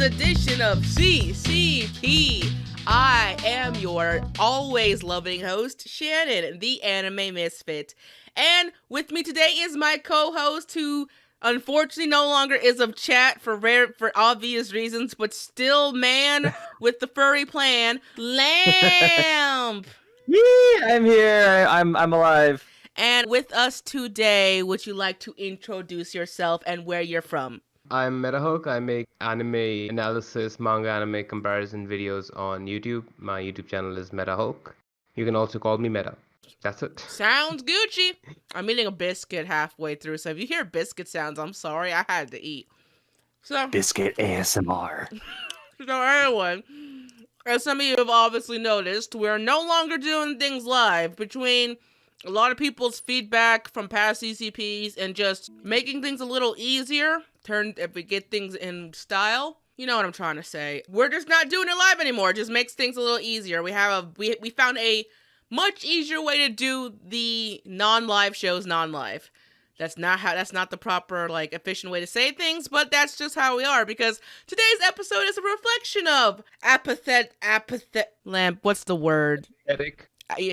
edition of CCP. I am your always loving host, Shannon, the Anime Misfit. And with me today is my co-host who unfortunately no longer is of chat for obvious reasons, but still man with the furry plan, Lamp. Yeah, I'm here. I'm alive. And with us today, would you like to introduce yourself and where you're from? I'm Metahulk. I make anime analysis, manga anime comparison videos on YouTube. My YouTube channel is Metahulk. You can also call me Meta. That's it. Sounds Gucci. I'm eating a biscuit halfway through, so if you hear biscuit sounds, I'm sorry, I had to eat. So Biscuit ASMR. So anyway, as some of you have obviously noticed, we're no longer doing things live. Between a lot of people's feedback from past CCPs and just making things a little easier, if we get things in style, you know what I'm trying to say. We're just not doing it live anymore. It just makes things a little easier. We found a much easier way to do the non-live shows non-live. That's not the proper, efficient way to say things, but that's just how we are, because today's episode is a reflection of Lamp, what's the word? Apathetic.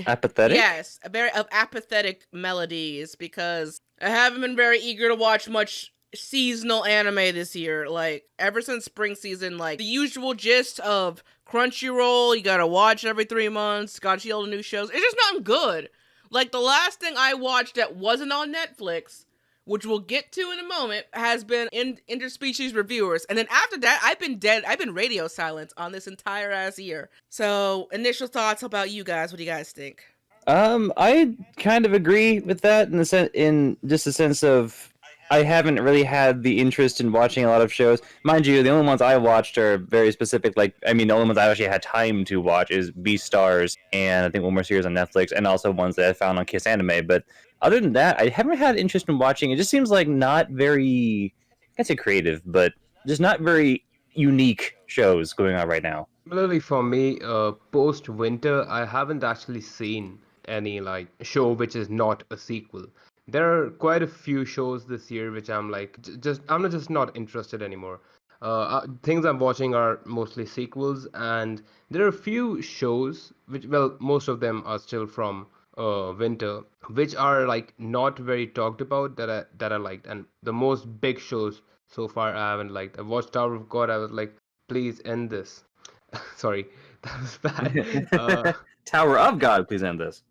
Apathetic? Yes, of apathetic melodies, because I haven't been very eager to watch much seasonal anime this year. Ever since spring season, the usual gist of Crunchyroll, you gotta watch every 3 months, gotta see all the new shows. It's just not good. The last thing I watched that wasn't on Netflix, which we'll get to in a moment, has been interspecies reviewers. And then after that, I've been radio silent on this entire ass year. So, initial thoughts about you guys. What do you guys think? I kind of agree with that in just the sense of I haven't really had the interest in watching a lot of shows. Mind you, the only ones I watched are very specific. The only ones I actually had time to watch is Beastars and I think one more series on Netflix, and also ones that I found on Kiss Anime. But other than that, I haven't had interest in watching. It just seems like not very, I can't say creative, but just not very unique shows going on right now. Similarly for me, post-winter, I haven't actually seen any show which is not a sequel. There are quite a few shows this year which I'm just not interested anymore. Things I'm watching are mostly sequels, and there are a few shows which, well, most of them are still from winter, which are not very talked about that I liked. And the most big shows so far I haven't liked. I watched Tower of God. I was like, please end this. Sorry, that was bad. Tower of God, please end this.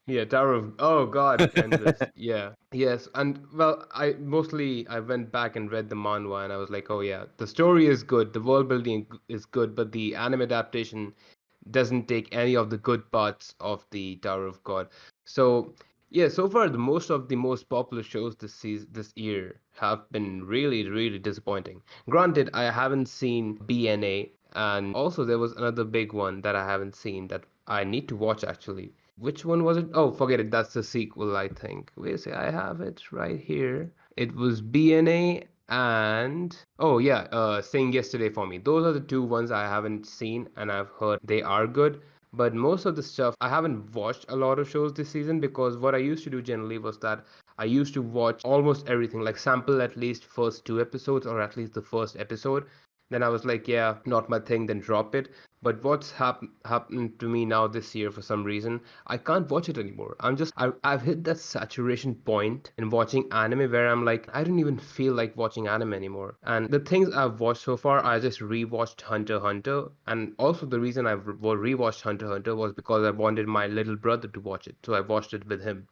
Yeah, Tower of... Oh, God, and this. Yeah. Yes, and, well, I went back and read the manhwa, and I was like, oh, yeah, the story is good, the world building is good, but the anime adaptation doesn't take any of the good parts of the Tower of God. So, yeah, so far, the most popular shows this year have been really, really disappointing. Granted, I haven't seen BNA, and also there was another big one that I haven't seen that I need to watch, actually. Which one was it? Oh, forget it. That's the sequel, I think. Wait a second. I have it right here. It was BNA and... Oh, yeah. Saying Yesterday for Me. Those are the two ones I haven't seen and I've heard they are good. But most of the stuff, I haven't watched a lot of shows this season, because what I used to do generally was that I used to watch almost everything. Sample at least first 2 episodes or at least the first episode. Then I was like, yeah, not my thing, then drop it. But what's happened to me now this year, for some reason, I can't watch it anymore. I've hit that saturation point in watching anime where I'm like, I don't even feel like watching anime anymore. And the things I've watched so far, I just rewatched Hunter x Hunter. And also the reason I've rewatched Hunter x Hunter was because I wanted my little brother to watch it. So I watched it with him.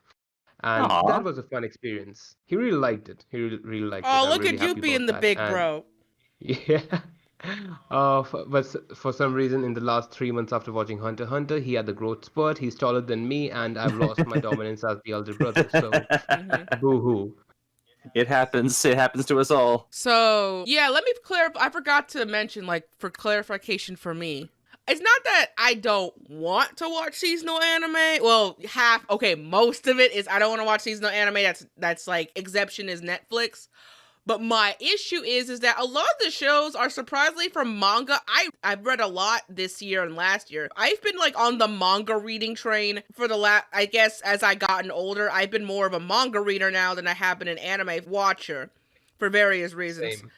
And Aww. That was a fun experience. He really liked it. Really liked it. Oh, I'm look really at you happy being the about big that. bro. Yeah. But for some reason, in the last 3 months after watching Hunter x Hunter, he had the growth spurt. He's taller than me, and I've lost my dominance as the elder brother. So, boo-hoo. It happens. It happens to us all. So, yeah, let me clarify. I forgot to mention, for clarification for me. It's not that I don't want to watch seasonal anime. Well, most of it is I don't want to watch seasonal anime. That's exception is Netflix. But my issue is that a lot of the shows are surprisingly from manga. I've read a lot this year and last year. I've been on the manga reading train for I guess as I gotten older. I've been more of a manga reader now than I have been an anime watcher for various reasons. Same.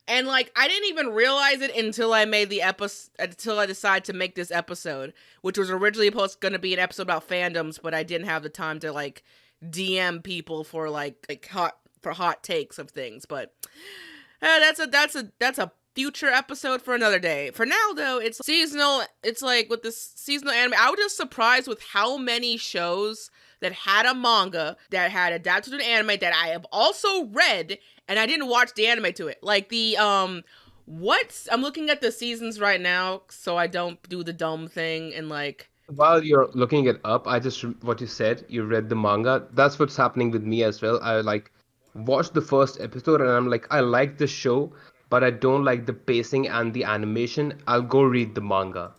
And like I didn't even realize it until I made the episode, until I decided to make this episode, which was originally going to be an episode about fandoms, but I didn't have the time to like DM people for like hot takes of things. But that's a future episode for another day. For now though, it's seasonal. It's like with this seasonal anime, I was just surprised with how many shows that had a manga that had adapted to an anime that I have also read, and I didn't watch the anime to it. Like the I'm looking at the seasons right now so I don't do the dumb thing and like While you're looking it up, what you said, you read the manga. That's what's happening with me as well. I like watched the first episode and I'm like, I like the show, but I don't like the pacing and the animation. I'll go read the manga.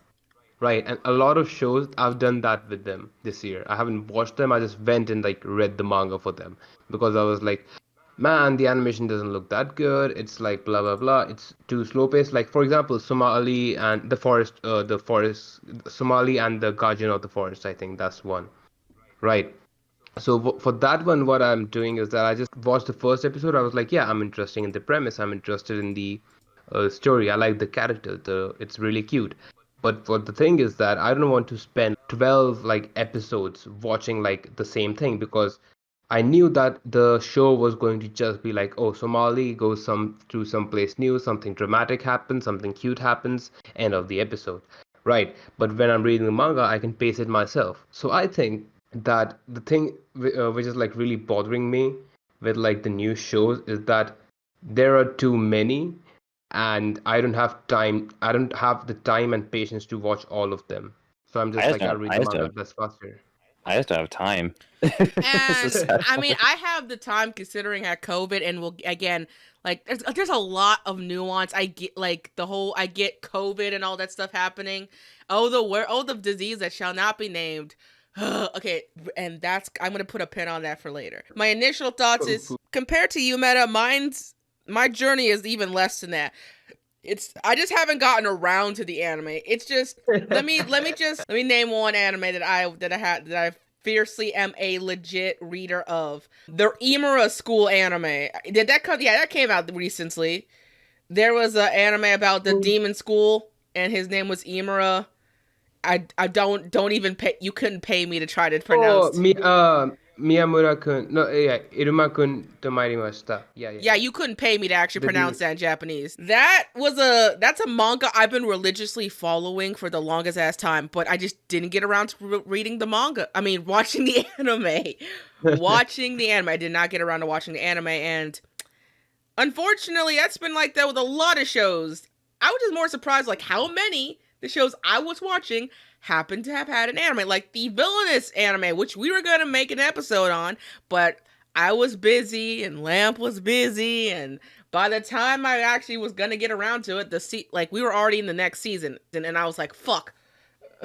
Right, and a lot of shows I've done that with them this year. I haven't watched them, I just went and like read the manga for them because I was like, man, the animation doesn't look that good. It's like blah blah blah. It's too slow paced. Like for example, Somali and the forest, Somali and the Guardian of the Forest. I think that's one. Right. So for that one, what I'm doing is that I just watched the first episode. I was like, yeah, I'm interested in the premise. I'm interested in the story. I like the character. It's really cute. But what the thing is that I don't want to spend 12 like episodes watching like the same thing because I knew that the show was going to just be like, oh, Somali goes to some place new, something dramatic happens, something cute happens, end of the episode. Right. But when I'm reading the manga, I can pace it myself. So I think that the thing which is like really bothering me with like the new shows is that there are too many and I don't have time. I don't have the time and patience to watch all of them. So I'm just like, I'll read the manga. That's faster. I just don't have time. And I mean, I have the time considering I had COVID, and we'll again like there's a lot of nuance. I get like I get COVID and all that stuff happening. The disease that shall not be named. Okay, and I'm gonna put a pin on that for later. My initial thoughts is compared to you, Meta, my journey is even less than that. I just haven't gotten around to the anime. It's just let me name one anime that I fiercely am a legit reader of. The Imura School anime. Did that come? Yeah, that came out recently. There was an anime about the demon school, and his name was Imura. I don't even pay. You couldn't pay me to try to pronounce. Miyamura-kun. No, yeah, Iruma-kun tomarimashita. Yeah, you couldn't pay me to actually pronounce that in Japanese. That's a manga I've been religiously following for the longest ass time, but I just didn't get around to reading the manga. I mean, watching the anime. Watching the anime. I did not get around to watching the anime, and unfortunately, that's been like that with a lot of shows. I was just more surprised, like, how many the shows I was watching happened to have had an anime, like the Villainous anime, which we were going to make an episode on, but I was busy and Lamp was busy, and by the time I actually was going to get around to it, we were already in the next season, and I was like, fuck.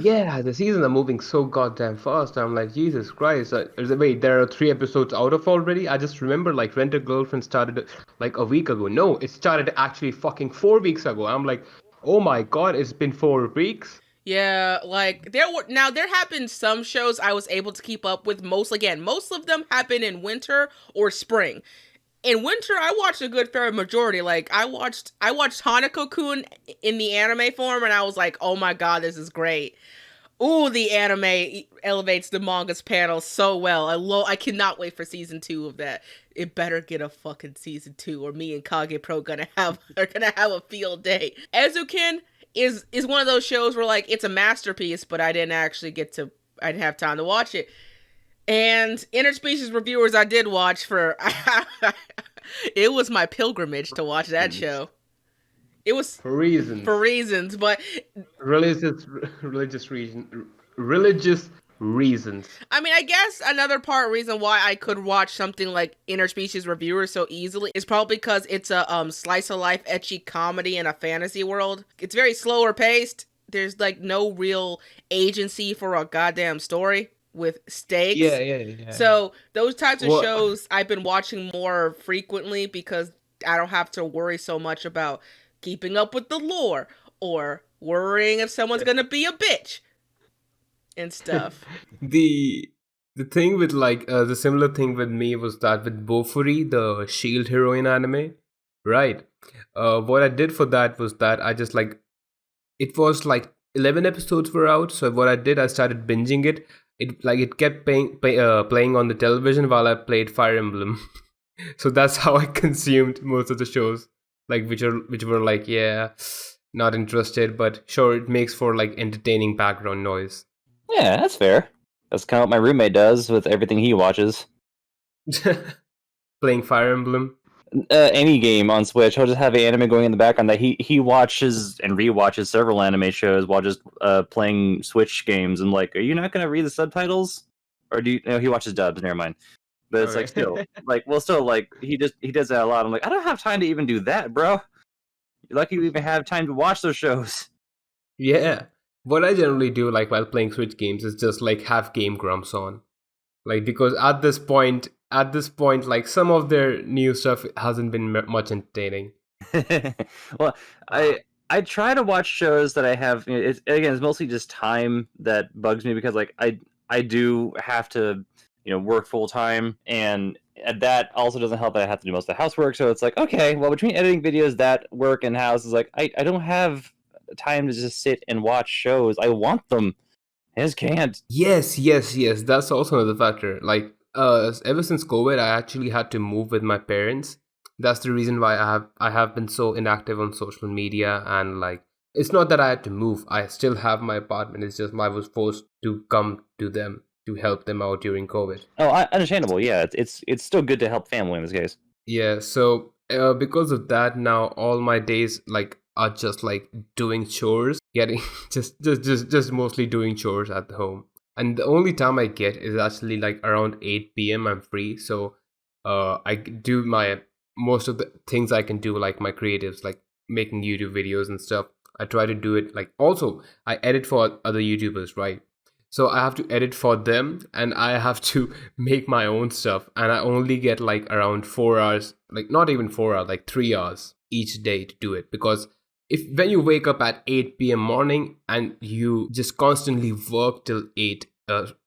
Yeah, the seasons are moving so goddamn fast. I'm like, Jesus Christ. Wait, there are 3 episodes out of already? I just remember, like, Rent a Girlfriend started, like, a week ago. No, it started actually fucking 4 weeks ago. I'm like, oh my god, it's been 4 weeks? Yeah, like, there have been some shows I was able to keep up with. Most of them happen in winter or spring. In winter, I watched a good fair majority. Like, I watched Hanako-kun in the anime form, and I was like, oh my god, this is great. Ooh, the anime elevates the manga's panel so well. I cannot wait for season 2 of that. It better get a fucking season 2, or me and Kage Pro are gonna have a field day. Ezukin is one of those shows where, like, it's a masterpiece, but I didn't have time to watch it. And Interspecies Reviewers I did watch it was my pilgrimage to watch that show. It was for reasons, but religious reasons. I mean, I guess another reason why I could watch something like Interspecies Reviewers so easily is probably because it's a slice of life ecchi comedy in a fantasy world. It's very slower paced. There's like no real agency for a goddamn story with stakes. Yeah. So those types of shows I've been watching more frequently because I don't have to worry so much about keeping up with the lore or worrying if someone's gonna be a bitch and stuff. The thing with the similar thing with me was that with Bofuri, the Shield heroine anime, right? what I did for that was that I just like it was like 11 episodes were out. So what I did, I started binging it. It kept playing on the television while I played Fire Emblem. So that's how I consumed most of the shows, like which were like, yeah, not interested, but sure, it makes for like entertaining background noise. Yeah, that's fair. That's kind of what my roommate does with everything he watches. Playing Fire Emblem. Any game on Switch, he'll just have an anime going in the background that he watches and rewatches several anime shows while just playing Switch games. And like, are you not going to read the subtitles, or do you? No, he watches dubs. Never mind. But it's like still like he does that a lot. I'm like, I don't have time to even do that, bro. You're lucky you even have time to watch those shows. Yeah. What I generally do, like while playing Switch games, is just like have Game Grumps on, like because at this point, like some of their new stuff hasn't been much entertaining. Well, I try to watch shows that I have. It's mostly just time that bugs me because like I do have to work full time, and that also doesn't help that I have to do most of the housework. So it's like, okay, well, between editing videos, that work and house is like I don't have time to just sit and watch shows. I want them. I just can't. Yes. That's also another factor. Like, ever since COVID, I actually had to move with my parents. That's the reason why I have been so inactive on social media. And like, it's not that I had to move. I still have my apartment. It's just I was forced to come to them to help them out during COVID. Oh, understandable. Yeah, it's still good to help family in this case. Yeah. So because of that, now all my days like are just like doing chores, getting just mostly doing chores at home. And the only time I get is actually like around 8 p.m. I'm free. So I do my most of the things I can do, like my creatives, like making YouTube videos and stuff. I try to do it like also I edit for other YouTubers, right? So I have to edit for them and I have to make my own stuff. And I only get like around 4 hours, like not even 4 hours, like 3 hours each day to do it. Because if when you wake up at 8 p.m. morning and you just constantly work till 8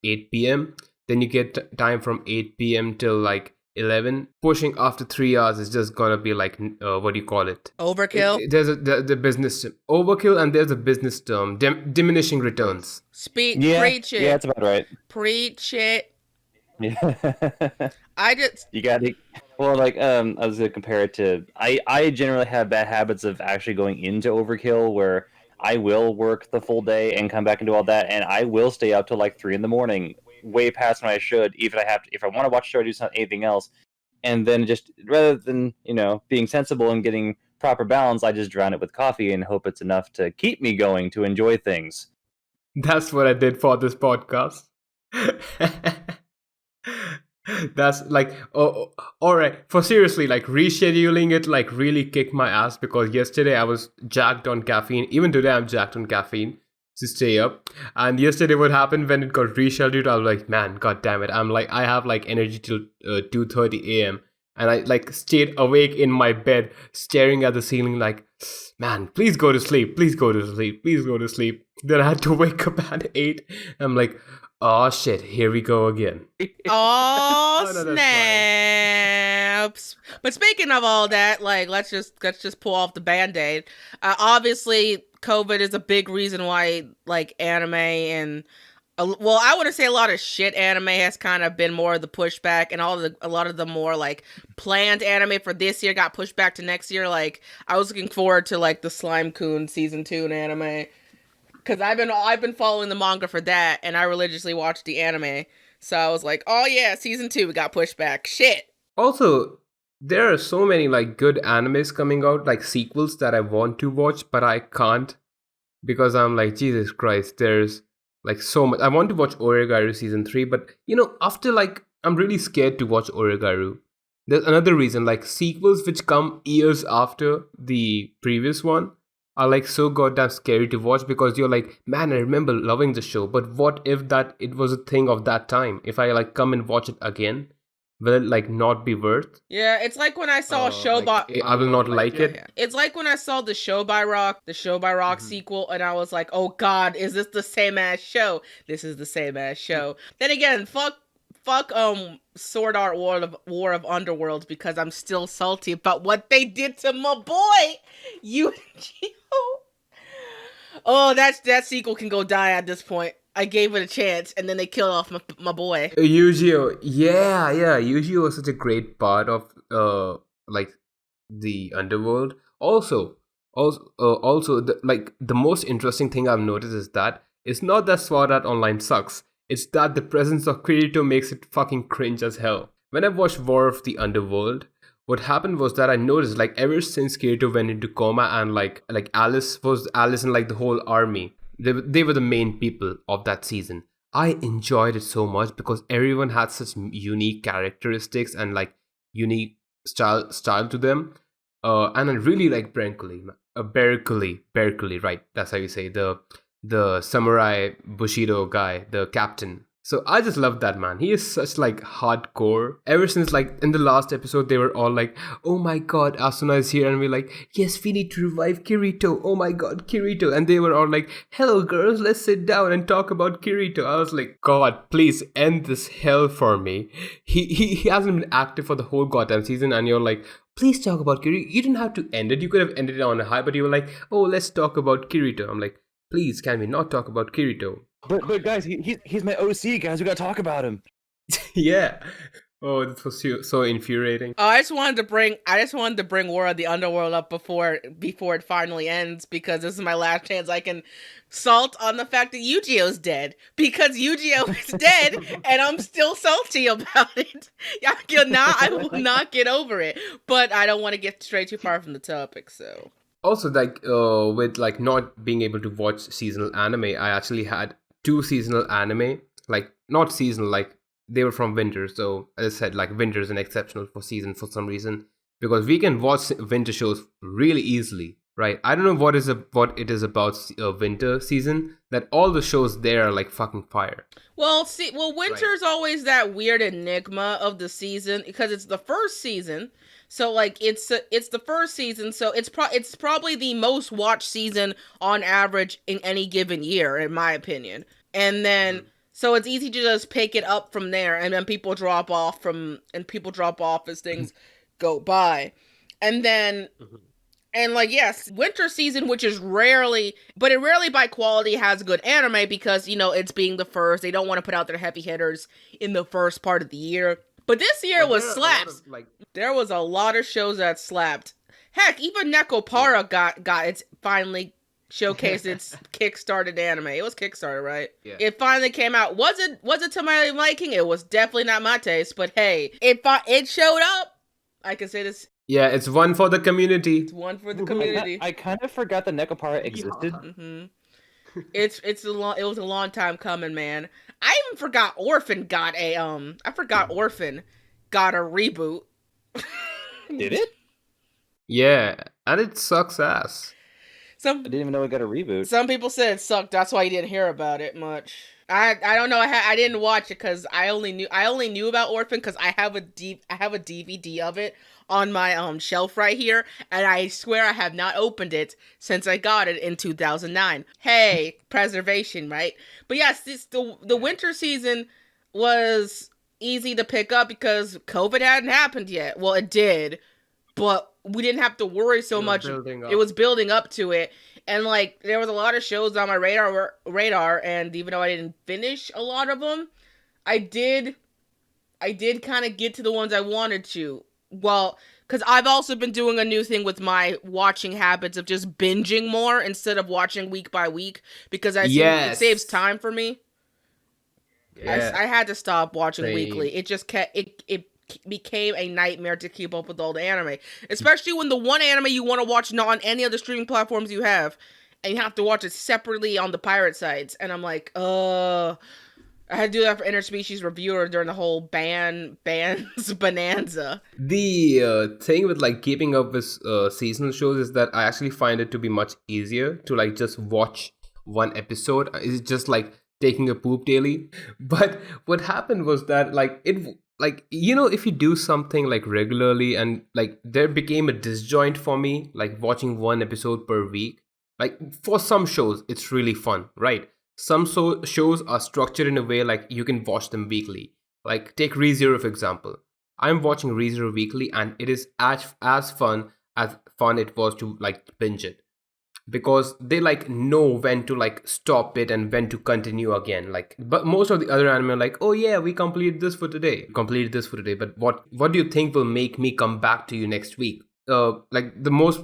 p.m., then you get time from 8 p.m. till like 11. Pushing after 3 hours is just gonna be like, what do you call it? Overkill? There's the business overkill, and there's a business term, diminishing returns. Preach it. Yeah, that's about right. Preach it. Yeah. I just You got to. Well, like I was gonna compare it to. I generally have bad habits of actually going into overkill where I will work the full day and come back and do all that, and I will stay up till like 3 a.m, way past when I should. Even if I want to watch a show or do anything else, and then just rather than being sensible and getting proper balance, I just drown it with coffee and hope it's enough to keep me going to enjoy things. That's what I did for this podcast. That's like, oh, all right. For seriously, like rescheduling it, like really kicked my ass because yesterday I was jacked on caffeine. Even today I'm jacked on caffeine to stay up. And yesterday, what happened when it got rescheduled? I was like, man, god damn it! I have like energy till 2:30 a.m. And I like stayed awake in my bed, staring at the ceiling, like, man, please go to sleep, please go to sleep, please go to sleep. Then I had to wake up at 8. I'm like, oh shit, here we go again. Oh, no, snaps! But speaking of all that, like let's just pull off the band-aid. Obviously, COVID is a big reason why like anime and well, I wouldn't say a lot of shit anime has kind of been more of the pushback, and a lot of the more like planned anime for this year got pushed back to next year. Like I was looking forward to like the Slime Kun season 2 in anime. Because I've been following the manga for that, and I religiously watched the anime. So I was like, oh yeah, season 2 got pushed back. Shit. Also, there are so many like good animes coming out, like sequels that I want to watch, but I can't because I'm like, Jesus Christ, there's like so much. I want to watch Oregaru season 3, but after like, I'm really scared to watch Oregaru. There's another reason, like sequels which come years after the previous one are like so goddamn scary to watch because you're like, man, I remember loving the show, but what if that it was a thing of that time? If I like come and watch it again, will it like not be worth? Yeah, it's like when I saw I will not like it. Yeah. It's like when I saw the Show by Rock sequel, and I was like, oh god, is this the same ass show? This is the same ass show. Then again, fuck fuck Sword Art War of Underworld because I'm still salty about what they did to my boy Yu-Gi-Oh. Oh, that sequel can go die at this point. I gave it a chance, and then they killed off my boy. Yu-Gi-Oh! Yeah, Yu-Gi-Oh! Was such a great part of like the Underworld. Also, the most interesting thing I've noticed is that it's not that Sword Art Online sucks. It's that the presence of Kirito makes it fucking cringe as hell. When I watched War of the Underworld, what happened was that I noticed like ever since Kirito went into coma and like Alice and like the whole army, they were the main people of that season. I enjoyed it so much because everyone had such unique characteristics and like unique style to them. And I really like Berkeley, right? That's how you say the samurai Bushido guy, the captain. So I just love that man. He is such like hardcore. Ever since like in the last episode, they were all like, "Oh my god, Asuna is here," and we're like, "Yes, we need to revive Kirito. Oh my god, Kirito!" And they were all like, "Hello, girls, let's sit down and talk about Kirito." I was like, "God, please end this hell for me." He hasn't been active for the whole goddamn season, and you're like, "Please talk about Kirito." You didn't have to end it. You could have ended it on a high, but you were like, "Oh, let's talk about Kirito." I'm like, "Please, can we not talk about Kirito?" But guys, he's my OC, guys. We gotta talk about him. Yeah. Oh, this was so infuriating. Oh, I just wanted to bring War of the Underworld up before it finally ends because this is my last chance I can salt on the fact that Yu-Gi-Oh's dead because Yu-Gi-Oh is dead and I'm still salty about it. I will not get over it, but I don't want to get straight too far from the topic. So Also, like with like not being able to watch seasonal anime, I actually had 2 seasonal anime, like not seasonal, like they were from winter. So as I said, like winter is an exceptional for season for some reason because we can watch winter shows really easily, right? I don't know what it is about winter season that all the shows there are like fucking fire. Well, winter's always that weird enigma of the season because it's the first season. So like it's the first season, so it's probably the most watched season on average in any given year, in my opinion. And then so it's easy to just pick it up from there, and then people drop off as things go by, and then. And like, yes, winter season, which is rarely by quality has good anime because, it's being the first. They don't want to put out their heavy hitters in the first part of the year. But this year was slaps. There was a lot of shows that slapped. Heck, even Nekopara got its finally showcased its kickstarted anime. It was Kickstarter, right? Yeah. It finally came out. Was it to my liking? It was definitely not my taste, but hey, it showed up. I can say this. Yeah, it's one for the community. It's one for the community. I kind of forgot that Nekopara existed. Mm-hmm. It was a long time coming, man. I even forgot Orphan got a reboot. Did it? Yeah, and it sucks ass. I didn't even know it got a reboot. Some people said it sucked. That's why you didn't hear about it much. I don't know. I didn't watch it because I only knew about Orphan because I have a DVD of it on my shelf right here, and I swear I have not opened it since I got it in 2009. Hey, preservation, right? But yes, the winter season was easy to pick up because COVID hadn't happened yet. Well, it did, but we didn't have to worry so much. It was building up to it. And like there was a lot of shows on my radar, and even though I didn't finish a lot of them, I did kind of get to the ones I wanted to. Well, because I've also been doing a new thing with my watching habits of just binging more instead of watching week by week because it saves time for me. Yeah. I had to stop watching weekly. It just it became a nightmare to keep up with all the anime, especially when the one anime you want to watch not on any other streaming platforms you have, and you have to watch it separately on the pirate sites. And I'm like, I had to do that for Interspecies Reviewer during the whole bans bonanza. The thing with like keeping up with seasonal shows is that I actually find it to be much easier to like just watch one episode. It's just like taking a poop daily. But what happened was that like it. Like, if you do something like regularly and like there became a disjoint for me, like watching one episode per week. Like for some shows, it's really fun, right? Some shows are structured in a way like you can watch them weekly. Like, take ReZero for example. I'm watching ReZero weekly, and it is as fun it was to like binge it, because they like know when to like stop it and when to continue again. Like, but most of the other anime are like, oh yeah, we completed this for today, but what do you think will make me come back to you next week? Like the most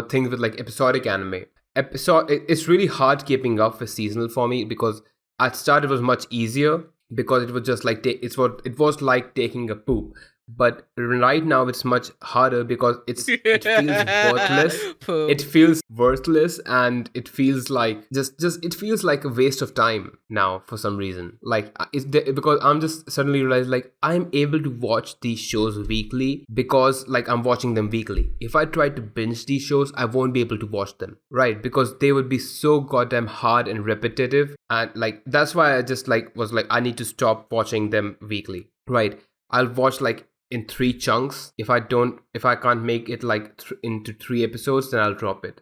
things with like episodic anime, it's really hard keeping up with seasonal for me, because at start it was much easier, because it was just like it was like taking a poop. But right now it's much harder, because it feels worthless. Poop. It feels worthless, and it feels like just it feels like a waste of time now for some reason. Like because I'm just suddenly realized like I'm able to watch these shows weekly because like I'm watching them weekly. If I try to binge these shows, I won't be able to watch them, right? Because they would be so goddamn hard and repetitive, and like that's why I just like was like I need to stop watching them weekly, right? I'll watch like in 3 chunks. If I can't make it like into 3 episodes, then I'll drop it.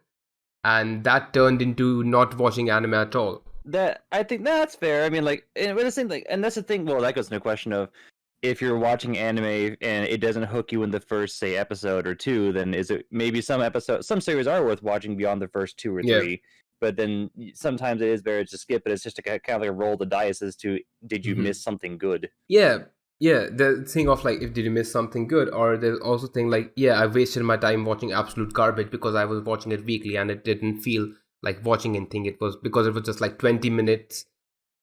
And that turned into not watching anime at all. That I think that's fair. I mean, like, and the same thing, and that's the thing. Well, that goes to the question of if you're watching anime and it doesn't hook you in the first, say, episode or 2, then is it maybe some series are worth watching beyond the first 2 or 3. Yeah. But then sometimes it is better to skip it. It's just a kind of like a roll the dice as to did you miss something good? Yeah, the thing of like, if did you miss something good, or there's also thing like, yeah, I wasted my time watching absolute garbage because I was watching it weekly and it didn't feel like watching anything. It was because it was just like 20 minutes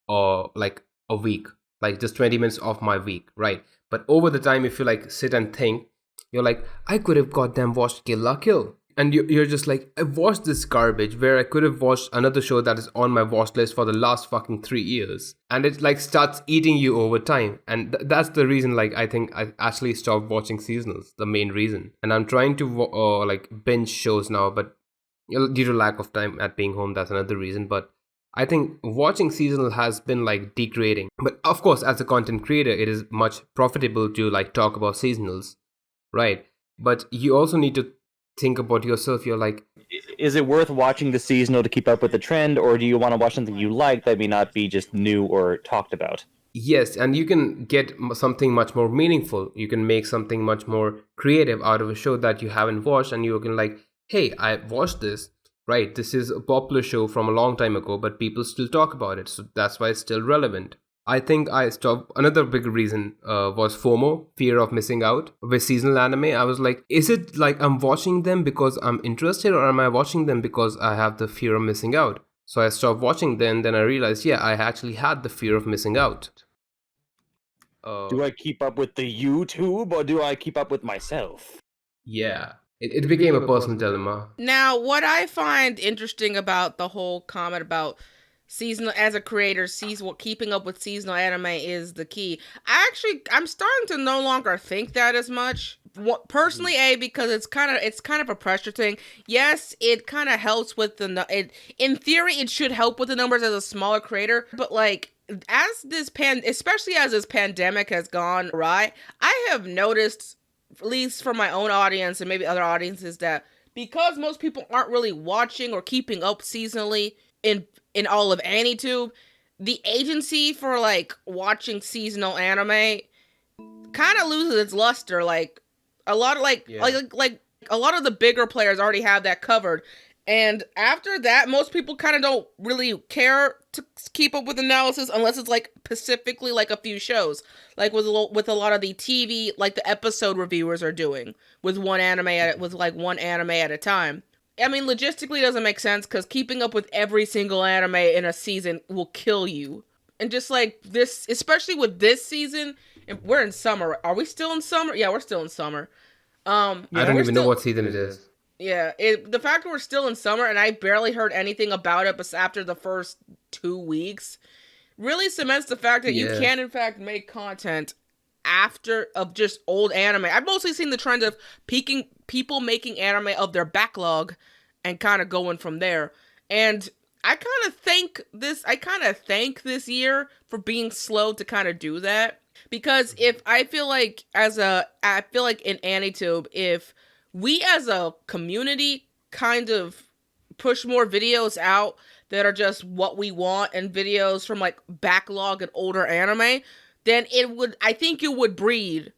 or like a week, like just 20 minutes of my week, right? But over the time, if you like sit and think, you're like, I could have goddamn watched Kill La Kill. And you're just like, I watched this garbage where I could have watched another show that is on my watch list for the last fucking 3 years. And it like starts eating you over time. And that's the reason like I think I actually stopped watching seasonals, the main reason. And I'm trying to like binge shows now, but due to lack of time at being home, that's another reason. But I think watching seasonal has been like degrading. But of course, as a content creator, it is much profitable to like talk about seasonals, right? But you also need to think about yourself. You're like, is it worth watching the seasonal to keep up with the trend, or do you want to watch something you like that may not be just new or talked about? Yes, and you can get something much more meaningful. You can make something much more creative out of a show that you haven't watched, and you can like, hey, I watched this, right? This is a popular show from a long time ago, but people still talk about it, so that's why it's still relevant. I think I stopped. Another big reason was FOMO, fear of missing out. With seasonal anime, I was like, is it like I'm watching them because I'm interested, or am I watching them because I have the fear of missing out? So I stopped watching them, then I realized, yeah, I actually had the fear of missing out. Do I keep up with the YouTube, or do I keep up with myself? Yeah. It became a personal dilemma. Now, what I find interesting about the whole comment about seasonal, as a creator, keeping up with seasonal anime is the key. I'm starting to no longer think that as much. Personally, because it's kind of a pressure thing. Yes, it kind of helps with in theory, it should help with the numbers as a smaller creator, but like, especially as this pandemic has gone right, I have noticed, at least for my own audience and maybe other audiences, that because most people aren't really watching or keeping up seasonally in all of Anitube, the agency for like watching seasonal anime kind of loses its luster. Like a lot of like a lot of the bigger players already have that covered. And after that, most people kind of don't really care to keep up with analysis unless it's like specifically like a few shows, like with a lot of the TV, like the episode reviewers are doing with one anime at a time. I mean, logistically, it doesn't make sense because keeping up with every single anime in a season will kill you. And just like this, especially with this season, we're in summer. Are we still in summer? Yeah, we're still in summer. I don't even know what season it is. Yeah, the fact that we're still in summer and I barely heard anything about it but after the first 2 weeks really cements the fact that you can in fact make content after of just old anime. I've mostly seen the trend of people making anime of their backlog and kind of going from there. And I kind of thank this year for being slow to kind of do that, because I feel like in Anitube, if we as a community kind of push more videos out that are just what we want and videos from like backlog and older anime, then I think it would breed.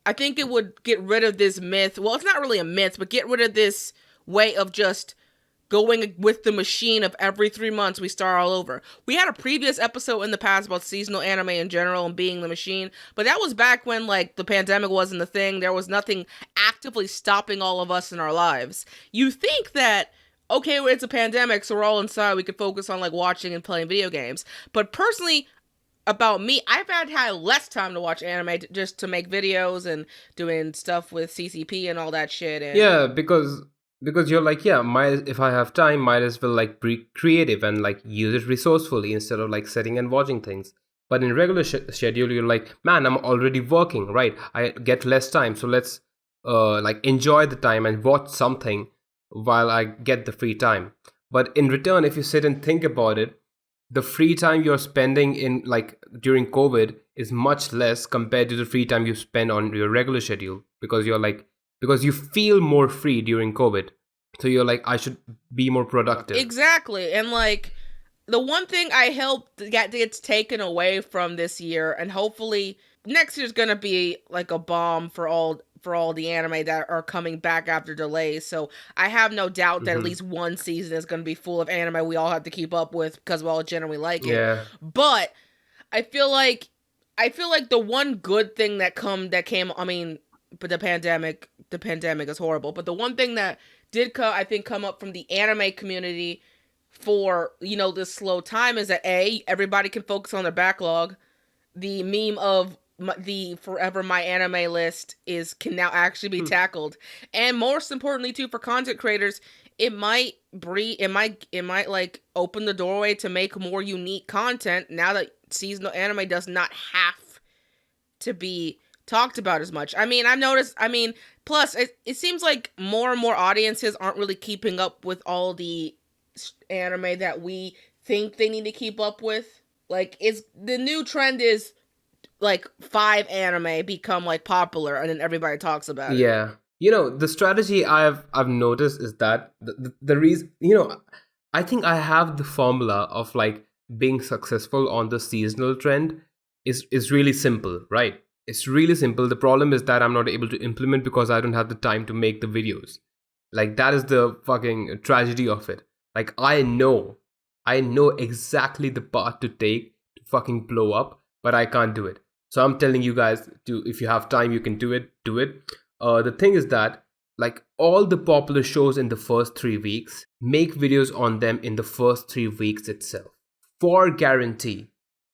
I think it would get rid of this myth. Well, it's not really a myth, but get rid of this way of just going with the machine of every 3 months we start all over. We had a previous episode in the past about seasonal anime in general and being the machine, but that was back when like the pandemic wasn't a thing. There was nothing actively stopping all of us in our lives. You think that, okay, well, it's a pandemic, so we're all inside, we could focus on like watching and playing video games. But personally, about me, I've had less time to watch anime just to make videos and doing stuff with CCP and all that shit. And Yeah, because you're like, yeah, if I have time, might as well like be creative and like use it resourcefully instead of like sitting and watching things. But in regular schedule, you're like, man, I'm already working, right? I get less time, so let's like enjoy the time and watch something while I get the free time. But in return, if you sit and think about it, the free time you're spending in like during COVID is much less compared to the free time you spend on your regular schedule, because you feel more free during COVID. So you're like, I should be more productive. Exactly. And like the one thing I hope that gets taken away from this year, and hopefully next year's gonna be like a bomb for all the anime that are coming back after delays. So I have no doubt that at least one season is gonna be full of anime we all have to keep up with because we all generally like it. Yeah. But I feel like the one good thing that came, I mean, but the pandemic is horrible, but the one thing that did come up from the anime community for, you know, this slow time is that everybody can focus on their backlog. The meme of the forever my anime list can now actually be tackled, and most importantly too, for content creators, it might like open the doorway to make more unique content now that seasonal anime does not have to be talked about as much. I mean, I've noticed, plus it seems like more and more audiences aren't really keeping up with all the anime that we think they need to keep up with. Like, the new trend is like 5 anime become like popular and then everybody talks about it. Yeah. You know, the strategy I've noticed is that the reason, you know, I think I have the formula of like being successful on the seasonal trend is really simple, right? It's really simple. The problem is that I'm not able to implement because I don't have the time to make the videos. Like, that is the fucking tragedy of it. Like, I know exactly the path to take to fucking blow up, but I can't do it. So I'm telling you guys if you have time, you can do it. The thing is that, like, all the popular shows in the first 3 weeks, make videos on them in the first 3 weeks itself. For guarantee,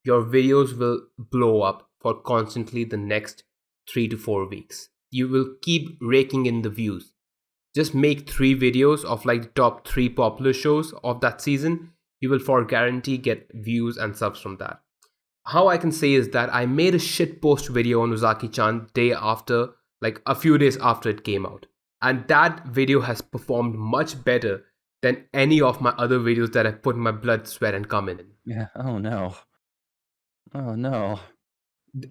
your videos will blow up for constantly the next 3 to 4 weeks. You will keep raking in the views. Just make 3 videos of like the top 3 popular shows of that season. You will for guarantee get views and subs from that. How I can say is that I made a shitpost video on Uzaki-chan day after, like a few days after it came out. And that video has performed much better than any of my other videos that I put my blood, sweat, and cum in. Yeah. Oh no. Oh no.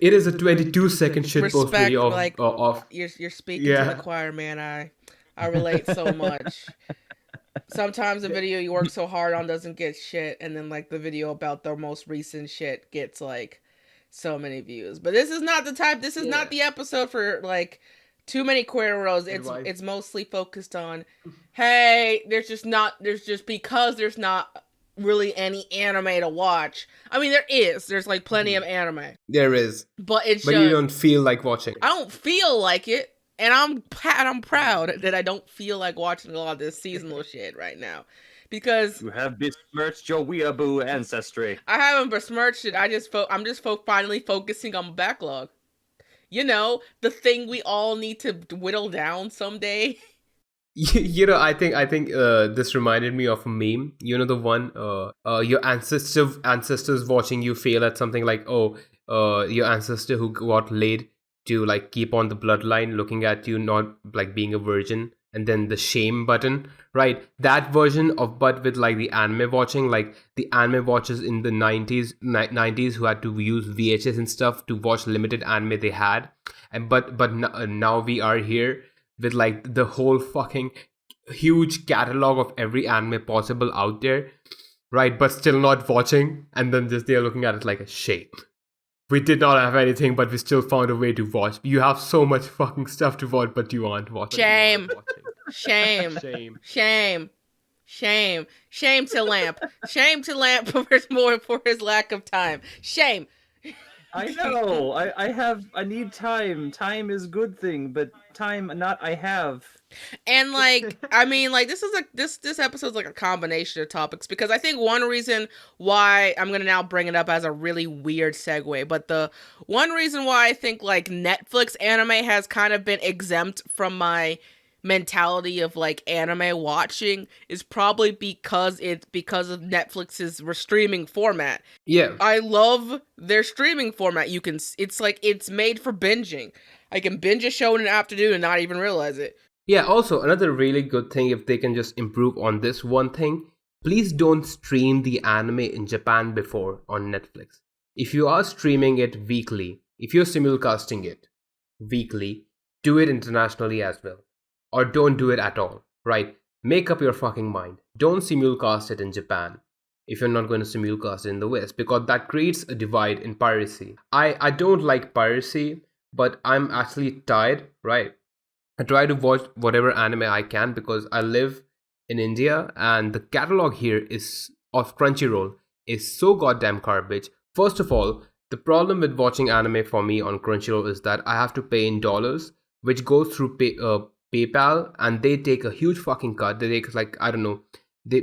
It is a 22-second shitpost video of, like, of you're speaking to the choir, man. I relate so much. Sometimes the video you work so hard on doesn't get shit, and then like the video about the most recent shit gets like so many views. But this is not the type. This is not the episode for like too many queeros. It's mostly focused on, hey, there's just because there's not really any anime to watch. I mean, there's like plenty of anime. There is, but you don't feel like watching. I don't feel like it. And I'm proud that I don't feel like watching a lot of this seasonal shit right now, because you have besmirched your weeaboo ancestry. I haven't besmirched it. I'm just finally focusing on backlog. You know, the thing we all need to whittle down someday. You know, I think this reminded me of a meme. You know, the one your ancestors watching you fail at something, like, your ancestor who got laid to like keep on the bloodline looking at you not like being a virgin, and then the shame button, right? That version of, but with like the anime watching, like the anime watchers in the 90s who had to use VHS and stuff to watch limited anime they had, and but now we are here with like the whole fucking huge catalog of every anime possible out there, right? But still not watching, and then just they're looking at it like a shame. we did not have anything, but we still found a way to watch. You have so much fucking stuff to watch, but you aren't watching. Shame. Shame. Shame to Lamp. Shame to Lamp for his lack of time. Shame. I know. I need time. Time is good thing, but time not I have. And like, I mean, like this episode's like a combination of topics, because I think one reason why I'm gonna now bring it up as a really weird segue, but the one reason why I think like Netflix anime has kind of been exempt from my mentality of like anime watching is probably because of Netflix's streaming format. Yeah. I love their streaming format. It's like it's made for binging. I can binge a show in an afternoon and not even realize it. Yeah, also, another really good thing, if they can just improve on this one thing, please don't stream the anime in Japan before on Netflix. If you are streaming it weekly, if you're simulcasting it weekly, do it internationally as well. Or don't do it at all, right? Make up your fucking mind. Don't simulcast it in Japan if you're not going to simulcast it in the West, because that creates a divide in piracy. I don't like piracy, but I'm actually tired, right? I try to watch whatever anime I can because I live in India and the catalog here of Crunchyroll is so goddamn garbage. First of all, the problem with watching anime for me on Crunchyroll is that I have to pay in dollars, which goes through PayPal, and they take a huge fucking cut. They take like, I don't know, they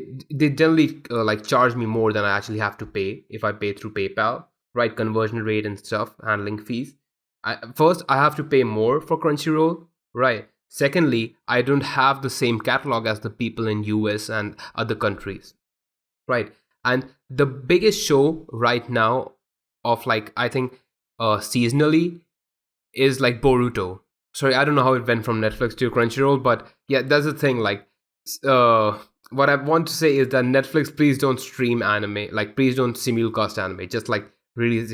generally like charge me more than I actually have to pay if I pay through PayPal, right? Conversion rate and stuff, handling fees. First, I have to pay more for Crunchyroll. Right. Secondly, I don't have the same catalog as the people in US and other countries. Right. And the biggest show right now of like, I think seasonally is like Boruto. Sorry, I don't know how it went from Netflix to Crunchyroll, but yeah, that's the thing. Like, what I want to say is that Netflix, please don't stream anime. Like, please don't simulcast anime. Just like release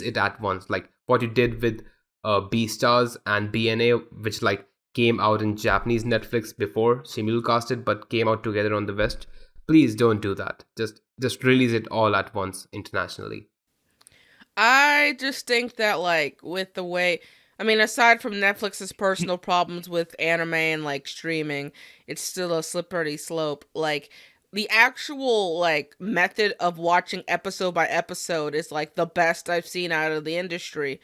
it at once. Like what you did with Beastars and BNA, which like came out in Japanese Netflix before simulcasted but came out together on the West. Please don't do that. Just release it all at once internationally. I just think that like with the way, I mean, aside from Netflix's personal problems with anime and like streaming, it's still a slippery slope. Like the actual like method of watching episode by episode is like the best I've seen out of the industry.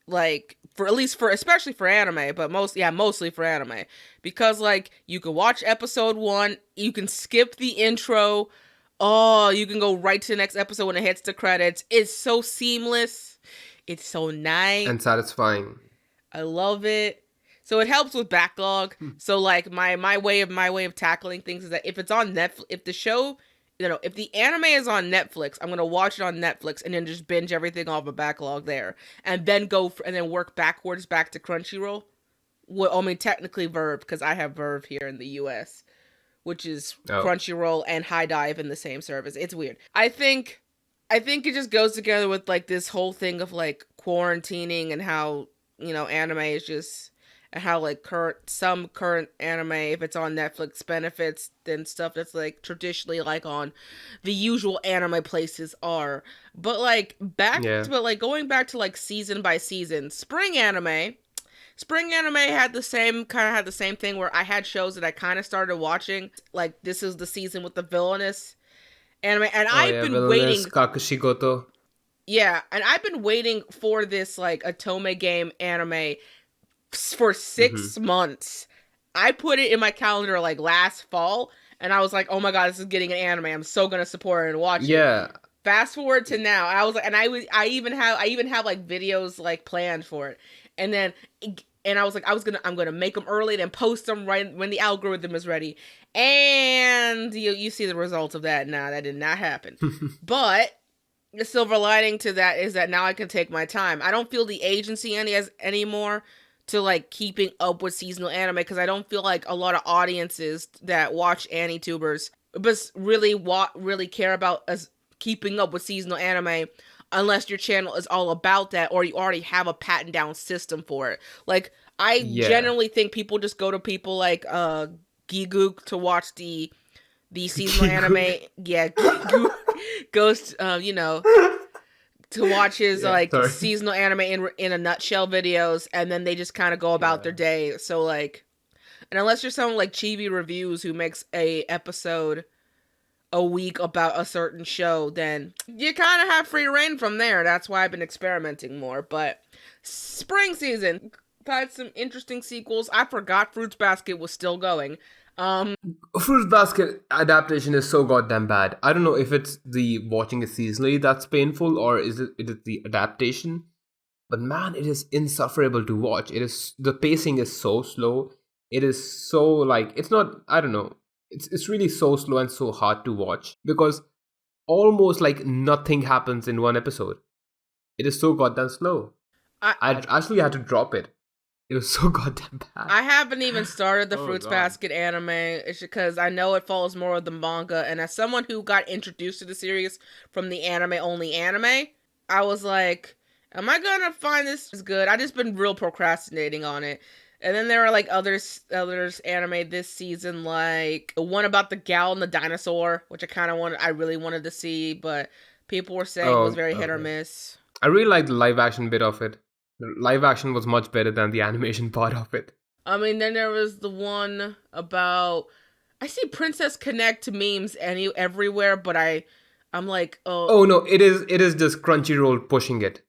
Like especially for anime, but mostly for anime, because like you can watch episode 1, you can skip the intro, you can go right to the next episode when it hits the credits. It's so seamless, it's so nice and satisfying. I love it. So it helps with backlog. So like my way of tackling things is that if it's on Netflix, if the show, if the anime is on Netflix, I'm gonna watch it on Netflix and then just binge everything off a backlog there, and then and then work backwards back to Crunchyroll. Well, I mean technically Verve, because I have Verve here in the U.S., which is Crunchyroll and High Dive in the same service. It's weird. I think it just goes together with like this whole thing of like quarantining and how anime is just. And how like some current anime, if it's on Netflix, benefits than stuff that's like traditionally like on the usual anime places are. But like going back to like season by season, spring anime had the same thing where I had shows that I kind of started watching. Like this is the season with the villainous anime, and I've been waiting. Kakushigoto. Yeah, and I've been waiting for this like Otome game anime for 6 months. I put it in my calendar like last fall, and I was like, "Oh my god, this is getting an anime! I'm so gonna support it and watch it." Yeah. Fast forward to now, I was like, I even have like videos like planned for it, and I was like, I'm gonna make them early and post them right when the algorithm is ready, and you see the results of that. Nah, that did not happen. But the silver lining to that is that now I can take my time. I don't feel the agency anymore to like keeping up with seasonal anime, because I don't feel like a lot of audiences that watch anitubers but really care about us keeping up with seasonal anime unless your channel is all about that or you already have a patent down system for it. Like I generally think people just go to people like Gigook to watch the seasonal anime. Yeah, Ghost to watch his Yeah, sorry. seasonal anime in a nutshell videos, and then they just kind of go about their day. So like, and unless you're someone like Chibi Reviews who makes a episode a week about a certain show, then you kind of have free reign from there. That's why I've been experimenting more. But spring season had some interesting sequels. I forgot Fruits Basket was still going. Fruits Basket adaptation is so goddamn bad. I don't know if it's the watching it seasonally that's painful, or is it the adaptation. But man, it is insufferable to watch. The pacing is so slow. It is so like, it's not, I don't know. It's really so slow and so hard to watch because almost like nothing happens in one episode. It is so goddamn slow. I actually had to drop it. It was so goddamn bad. I haven't even started the Fruits Basket anime. It's because I know it follows more of the manga, and as someone who got introduced to the series from the anime-only anime, I was like, am I gonna find this good? I just been real procrastinating on it. And then there are like others anime this season, like the one about the gal and the dinosaur, which I really wanted to see, but people were saying it was very hit or miss. I really liked the live action bit of it. The live action was much better than the animation part of it. I mean, then there was the one about, I see Princess Connect memes everywhere, but I'm like, oh. Oh no, it is just Crunchyroll pushing it.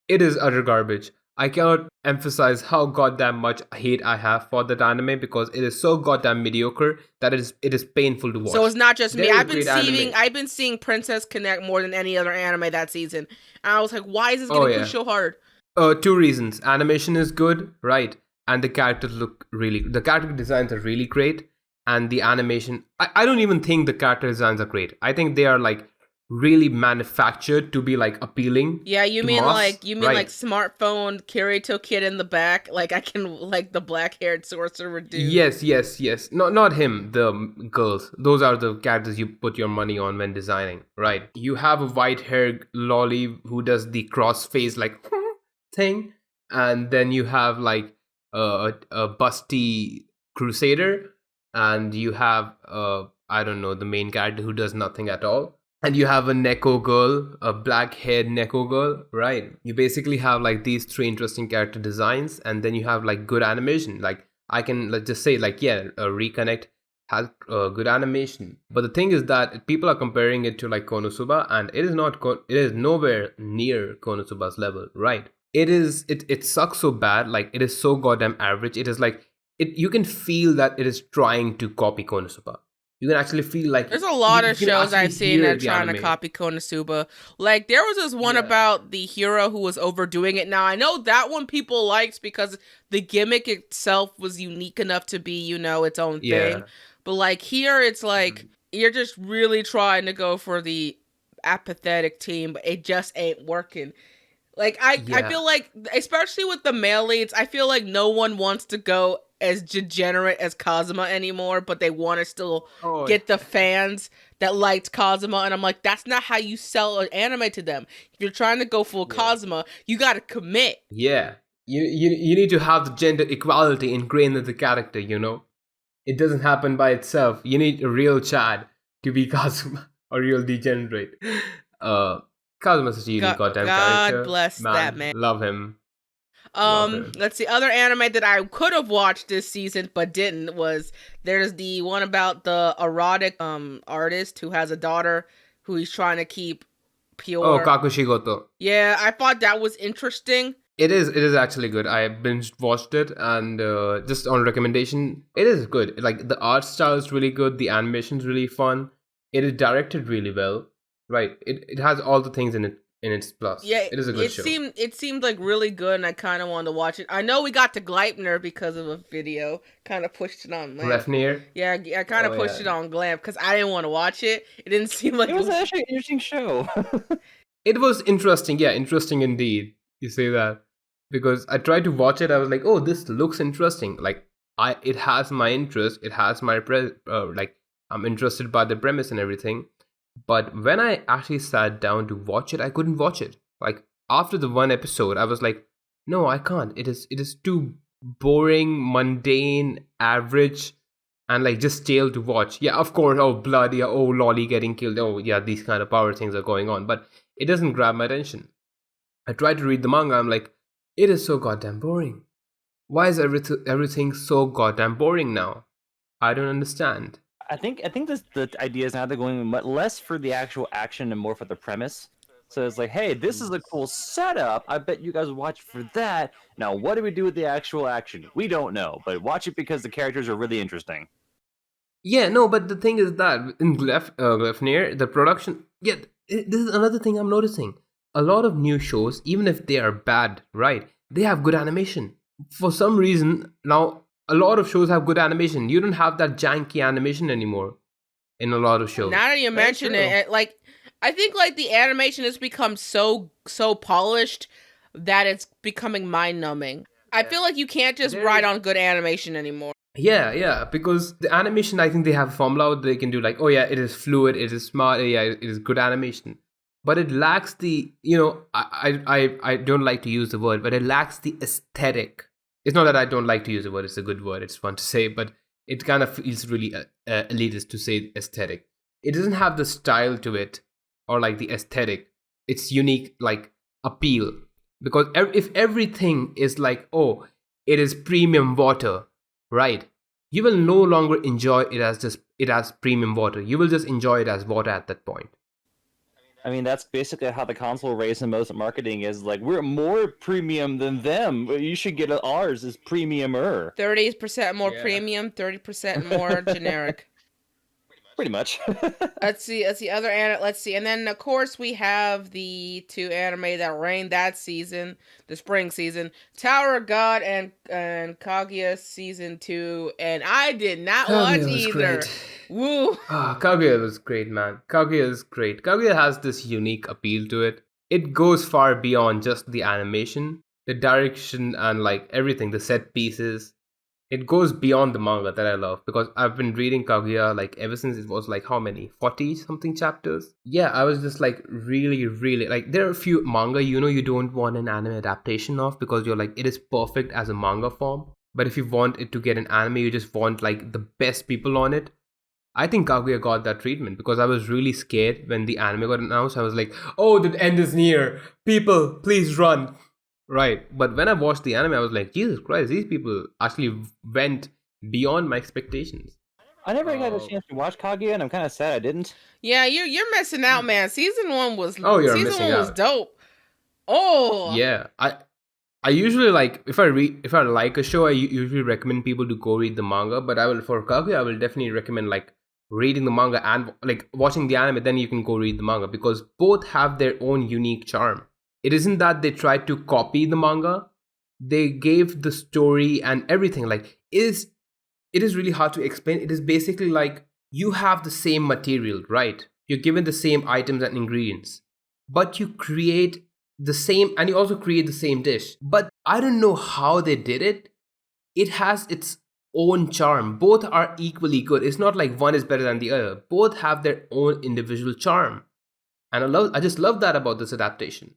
It is utter garbage. I cannot emphasize how goddamn much hate I have for that anime because it is so goddamn mediocre that it is painful to watch. So it's not just me. I've been seeing Princess Connect more than any other anime that season. And I was like, why is this getting pushed so hard? 2 reasons. Animation is good, right? And the character designs are really great. And the animation, I don't even think the character designs are great. I think they are like really manufactured to be like appealing. Yeah, you mean like smartphone Kirito kid in the back? Like I can like the black-haired sorcerer dude. Yes. Not him, the girls. Those are the characters you put your money on when designing, right? You have a white-haired lolly who does the cross-face like thing, and then you have like a busty crusader, and you have I don't know, the main character who does nothing at all. And you have a Neko girl, a black-haired Neko girl, right? You basically have like these 3 interesting character designs, and then you have like good animation. Like I can just say like, Reconnect has good animation. But the thing is that people are comparing it to like Konosuba, and it is nowhere near Konosuba's level, right? It sucks so bad, like it is so goddamn average. It is like you can feel that it is trying to copy Konosuba. You can actually feel like there's a lot of shows I've seen that are trying to copy Konosuba. Like there was this one about the hero who was overdoing it. Now I know that one people liked because the gimmick itself was unique enough to be, its own thing. But like here, it's like you're just really trying to go for the apathetic team, but it just ain't working. Like I feel like, especially with the male leads, I feel like no one wants to go as degenerate as Kazuma anymore, but they want to still get the fans that liked Kazuma, and I'm like, that's not how you sell an anime to them. If you're trying to go full Kazuma, you gotta commit. Yeah, you need to have the gender equality ingrained in the character, It doesn't happen by itself. You need a real Chad to be Kazuma, a real degenerate. Kazuma's such a unique goddamn character. God bless that man. Love him. Let's see, other anime that I could have watched this season but didn't was, there's the one about the erotic artist who has a daughter who he's trying to keep pure. Oh, Kakushigoto. Yeah, I thought that was interesting. It is actually good. I binge watched it, and just on recommendation, it is good. Like the art style is really good, the animation is really fun. It is directed really well. Right. It has all the things in its plus. Yeah, it is a good show. It seemed like really good, and I kind of wanted to watch it. I know we got to Gleipner because of a video. Kind of pushed it on Lamp. Gleipner? Yeah, I kind of pushed it on Glamp because I didn't want to watch it. It didn't seem like it was actually an interesting show. It was interesting. Yeah, interesting indeed. You say that because I tried to watch it. I was like, oh, this looks interesting. Like it has my interest. It has my I'm interested by the premise and everything. But when I actually sat down to watch it, I couldn't watch it. Like after the one episode, I was like, no, I can't. It is too boring, mundane, average, and like just stale to watch. Yeah, of course, oh blood, yeah, oh lolly getting killed. Oh yeah, these kind of power things are going on, but it doesn't grab my attention. I tried to read the manga. I'm like, it is so goddamn boring. Why is everything so goddamn boring now? I don't understand. I think the idea is now they're going less for the actual action and more for the premise. So it's like, hey, this is a cool setup. I bet you guys will watch for that. Now, what do we do with the actual action? We don't know, but watch it because the characters are really interesting. Yeah, no, but the thing is that in Gleipner, the production. Yeah, this is another thing I'm noticing. A lot of new shows, even if they are bad, right? They have good animation. For some reason, now a lot of shows have good animation. You don't have that janky animation anymore in a lot of shows. Now that you mention it, like, I think like the animation has become so polished that it's becoming mind numbing. I feel like you can't just ride on good animation anymore. Yeah, because the animation, I think they have a formula they can do, like, oh yeah, it is fluid, it is smart, yeah, it is good animation. But it lacks the, I don't like to use the word, but it lacks the aesthetic. It's not that I don't like to use the word, it's a good word, it's fun to say, but it kind of feels really elitist to say aesthetic. It doesn't have the style to it, or like the aesthetic. It's unique, like, appeal. Because if everything is like, oh, it is premium water, right? You will no longer enjoy it as premium water. You will just enjoy it as water at that point. I mean, that's basically how the console race and most marketing is. Like, we're more premium than them. You should get ours is premiumer. 30% more premium, 30% more generic. Pretty much. Let's see, and then of course we have the two anime that reigned that season, the spring season, Tower of God and Kaguya season 2, and I did not watch either. Great. Woo! Kaguya was great, man. Kaguya is great. Kaguya has this unique appeal to it. It goes far beyond just the animation, the direction, and like everything, the set pieces. It goes beyond the manga that I love, because I've been reading Kaguya like ever since it was like how many 40 something chapters. Yeah, I was just like really like, there are a few manga you don't want an anime adaptation of, because you're like, it is perfect as a manga form, but if you want it to get an anime, you just want like the best people on it. I think Kaguya got that treatment, because I was really scared when the anime got announced. I was like, oh, the end is near, people please run. Right, but when I watched the anime, I was like, Jesus Christ, these people actually went beyond my expectations. I never got a chance to watch Kaguya, and I'm kind of sad I didn't. Yeah, you're missing out, man. Season 1 was was dope. Oh yeah, I usually like, if I like a show, I usually recommend people to go read the manga. But for Kaguya, I will definitely recommend like reading the manga and like watching the anime. Then you can go read the manga, because both have their own unique charm. It isn't that they tried to copy the manga. They gave the story and everything. Like, it is really hard to explain. It is basically like, you have the same material, right? You're given the same items and ingredients, but you create the same, and you also create the same dish. But I don't know how they did it. It has its own charm. Both are equally good. It's not like one is better than the other. Both have their own individual charm. And I just love that about this adaptation.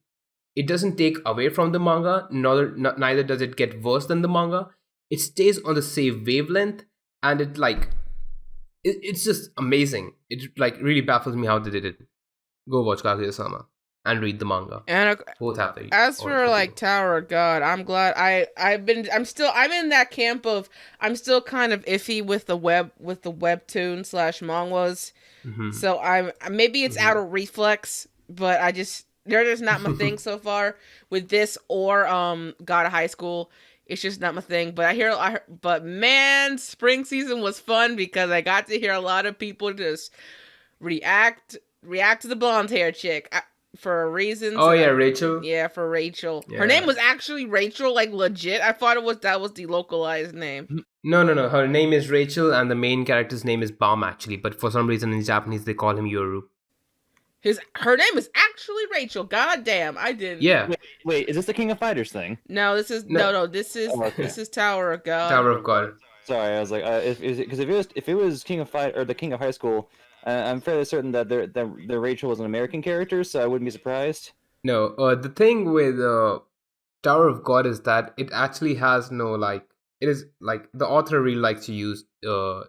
It doesn't take away from the manga, neither does it get worse than the manga. It stays on the same wavelength, and it's just amazing. It like really baffles me how they did it. Go watch Kaguya-sama and read the manga. And both have to. As for like Tower of God, I'm glad I'm in that camp of, I'm still kind of iffy with the webtoon / mangas. Mm-hmm. So maybe it's out of reflex, but they're just not my thing so far with this or God of High School. It's just not my thing. But but man, spring season was fun because I got to hear a lot of people just react to the blonde hair chick for reasons. Oh yeah, Rachel. Yeah, for Rachel. Yeah. Her name was actually Rachel, like legit. I thought that was the localized name. No. Her name is Rachel, and the main character's name is Bam actually. But for some reason in Japanese they call him Yoru. Her name is actually Rachel. God damn, I didn't. Yeah. Wait, is this the King of Fighters thing? No, this is no. This is Tower of God. Tower of God. Sorry, I was like, if it was King of Fight or the King of High School, I'm fairly certain that the Rachel was an American character, so I wouldn't be surprised. No, the thing with Tower of God is that it actually has no like. It is like the author really likes to use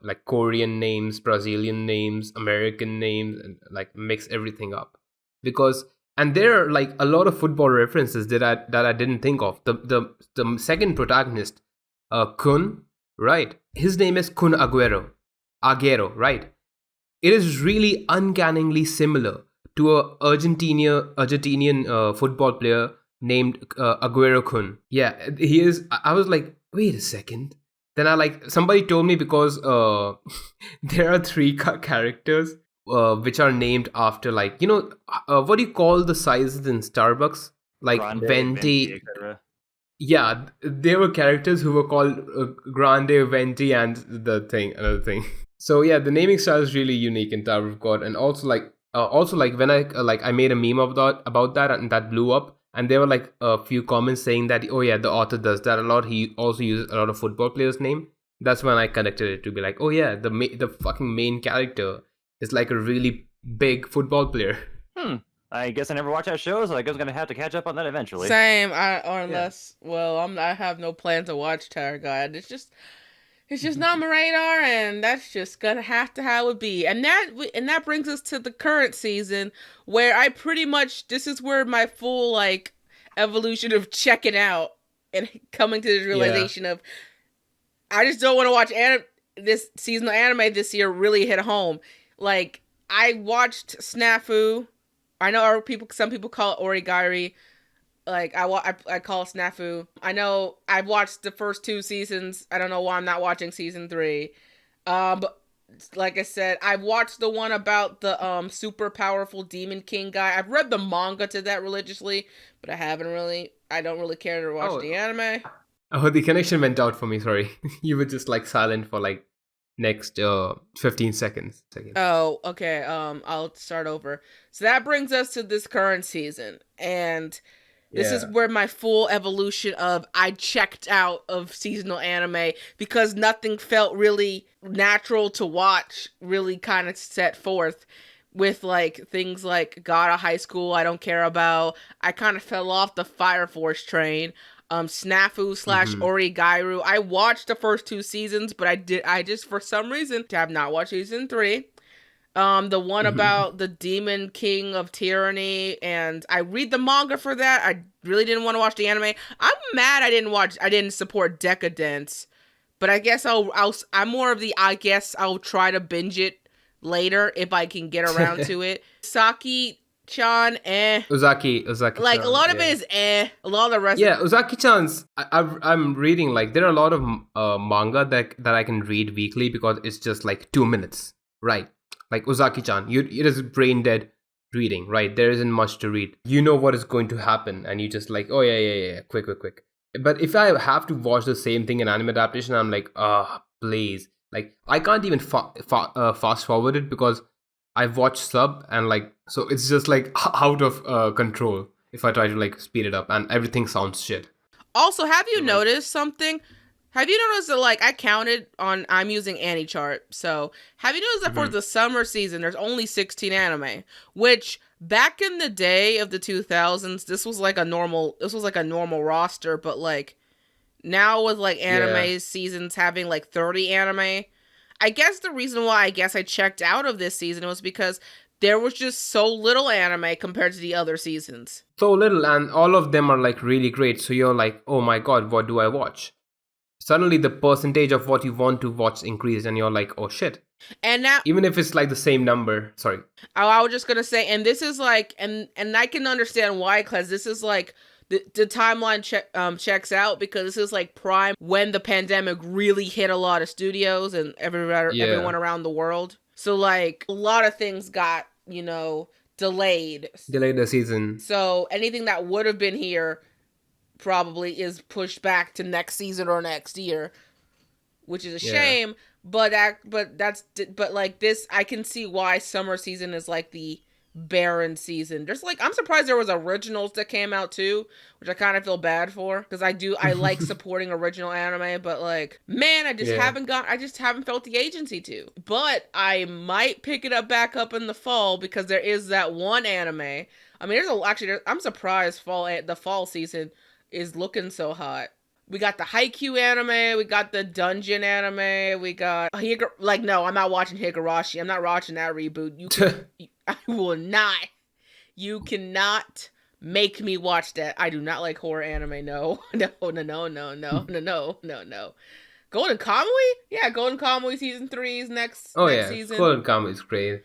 like Korean names, Brazilian names, American names, and like mix everything up. Because And there are like a lot of football references that I didn't think of. The second protagonist, Kun, right? His name is Kun Aguero, right? It is really uncannily similar to a Argentinian football player named Aguero Kun. Yeah, he is. I was like, wait a second. Then somebody told me because there are three characters which are named after what do you call the sizes in Starbucks? Like Grande, venti. etc. Yeah, there were characters who were called Grande, Venti, and another thing. So yeah, the naming style is really unique in Tower of God, and also when I made a meme about that, and that blew up, and there were like a few comments saying that, oh yeah, the author does that a lot. He also uses a lot of football players' name. That's when I connected it to be like, oh yeah, the fucking main character is like a really big football player. I guess I never watched that show, so I guess I'm gonna have to catch up on that eventually. Same. I have no plan to watch Tower of God. It's just not on my radar, and that's just gonna have to how it be. And that brings us to the current season, where I pretty much, this is where my full like evolution of checking out and coming to this realization of I just don't want to watch this seasonal anime this year really hit home. Like, I watched Snafu. I know some people call it Origari. Like, I call it Snafu. I know I've watched the first 2 seasons. I don't know why I'm not watching season 3. But like I said, I've watched the one about the super powerful Demon King guy. I've read the manga to that religiously, but I don't really care to watch the anime. Oh, the connection went out for me, sorry. You were just like silent for like next 15 seconds. Oh, okay. I'll start over. So that brings us to this current season, and this is where my full evolution of I checked out of seasonal anime because nothing felt really natural to watch really kind of set forth, with like things like God of High School I don't care about. I kind of fell off the Fire Force train. Snafu / Origairu. I watched the first 2 seasons, but I just for some reason have not watched season 3. The one about the Demon King of Tyranny, and I read the manga for that. I really didn't want to watch the anime. I'm mad I didn't support Decadence, but I guess I'm more of the I guess I'll try to binge it later if I can get around to it. Saki-chan, Uzaki. Like, a lot of it is a lot of the rest. Yeah, Uzaki-chan's. I'm reading, like, there are a lot of manga that I can read weekly because it's just like 2 minutes, right? Like Uzaki-chan, it is brain dead reading, right? There isn't much to read. You know what is going to happen, and you just like, oh yeah, quick. But if I have to watch the same thing in anime adaptation, I'm like, please. Like, I can't even fast forward it because I've watched sub, and like, so it's just like out of control if I try to like speed it up, and everything sounds shit. Also, have you noticed something? Have you noticed that, like, I'm using AniChart, so have you noticed that for the summer season, there's only 16 anime, which back in the day of the 2000s, this was like a normal roster, but like now with like anime seasons having like 30 anime, I guess the reason why I checked out of this season was because there was just so little anime compared to the other seasons. So little, and all of them are like really great, so you're like, oh my god, what do I watch? Suddenly the percentage of what you want to watch increased, and you're like, oh shit. And now, even if it's like the same number, sorry. I was just gonna say, and this is like, and I can understand why, because this is like, the timeline checks out, because this is like prime when the pandemic really hit a lot of studios and everyone around the world. So like, a lot of things got, delayed the season. So anything that would have been here probably is pushed back to next season or next year, which is a shame. But like this, I can see why summer season is like the barren season. There's like, I'm surprised there was originals that came out too, which I kind of feel bad for, because I like supporting original anime, but like, man, I just haven't felt the agency to. But I might pick it back up in the fall, because there is that one anime. I mean, I'm surprised the fall season is looking so hot. We got the Haikyuu anime, we got the Dungeon anime, we got no, I'm not watching Higurashi. I'm not watching that reboot. I will not. You cannot make me watch that. I do not like horror anime. No. No. Golden Kamuy? Yeah, Golden Kamuy season 3 is next season. Golden Kamuy is great.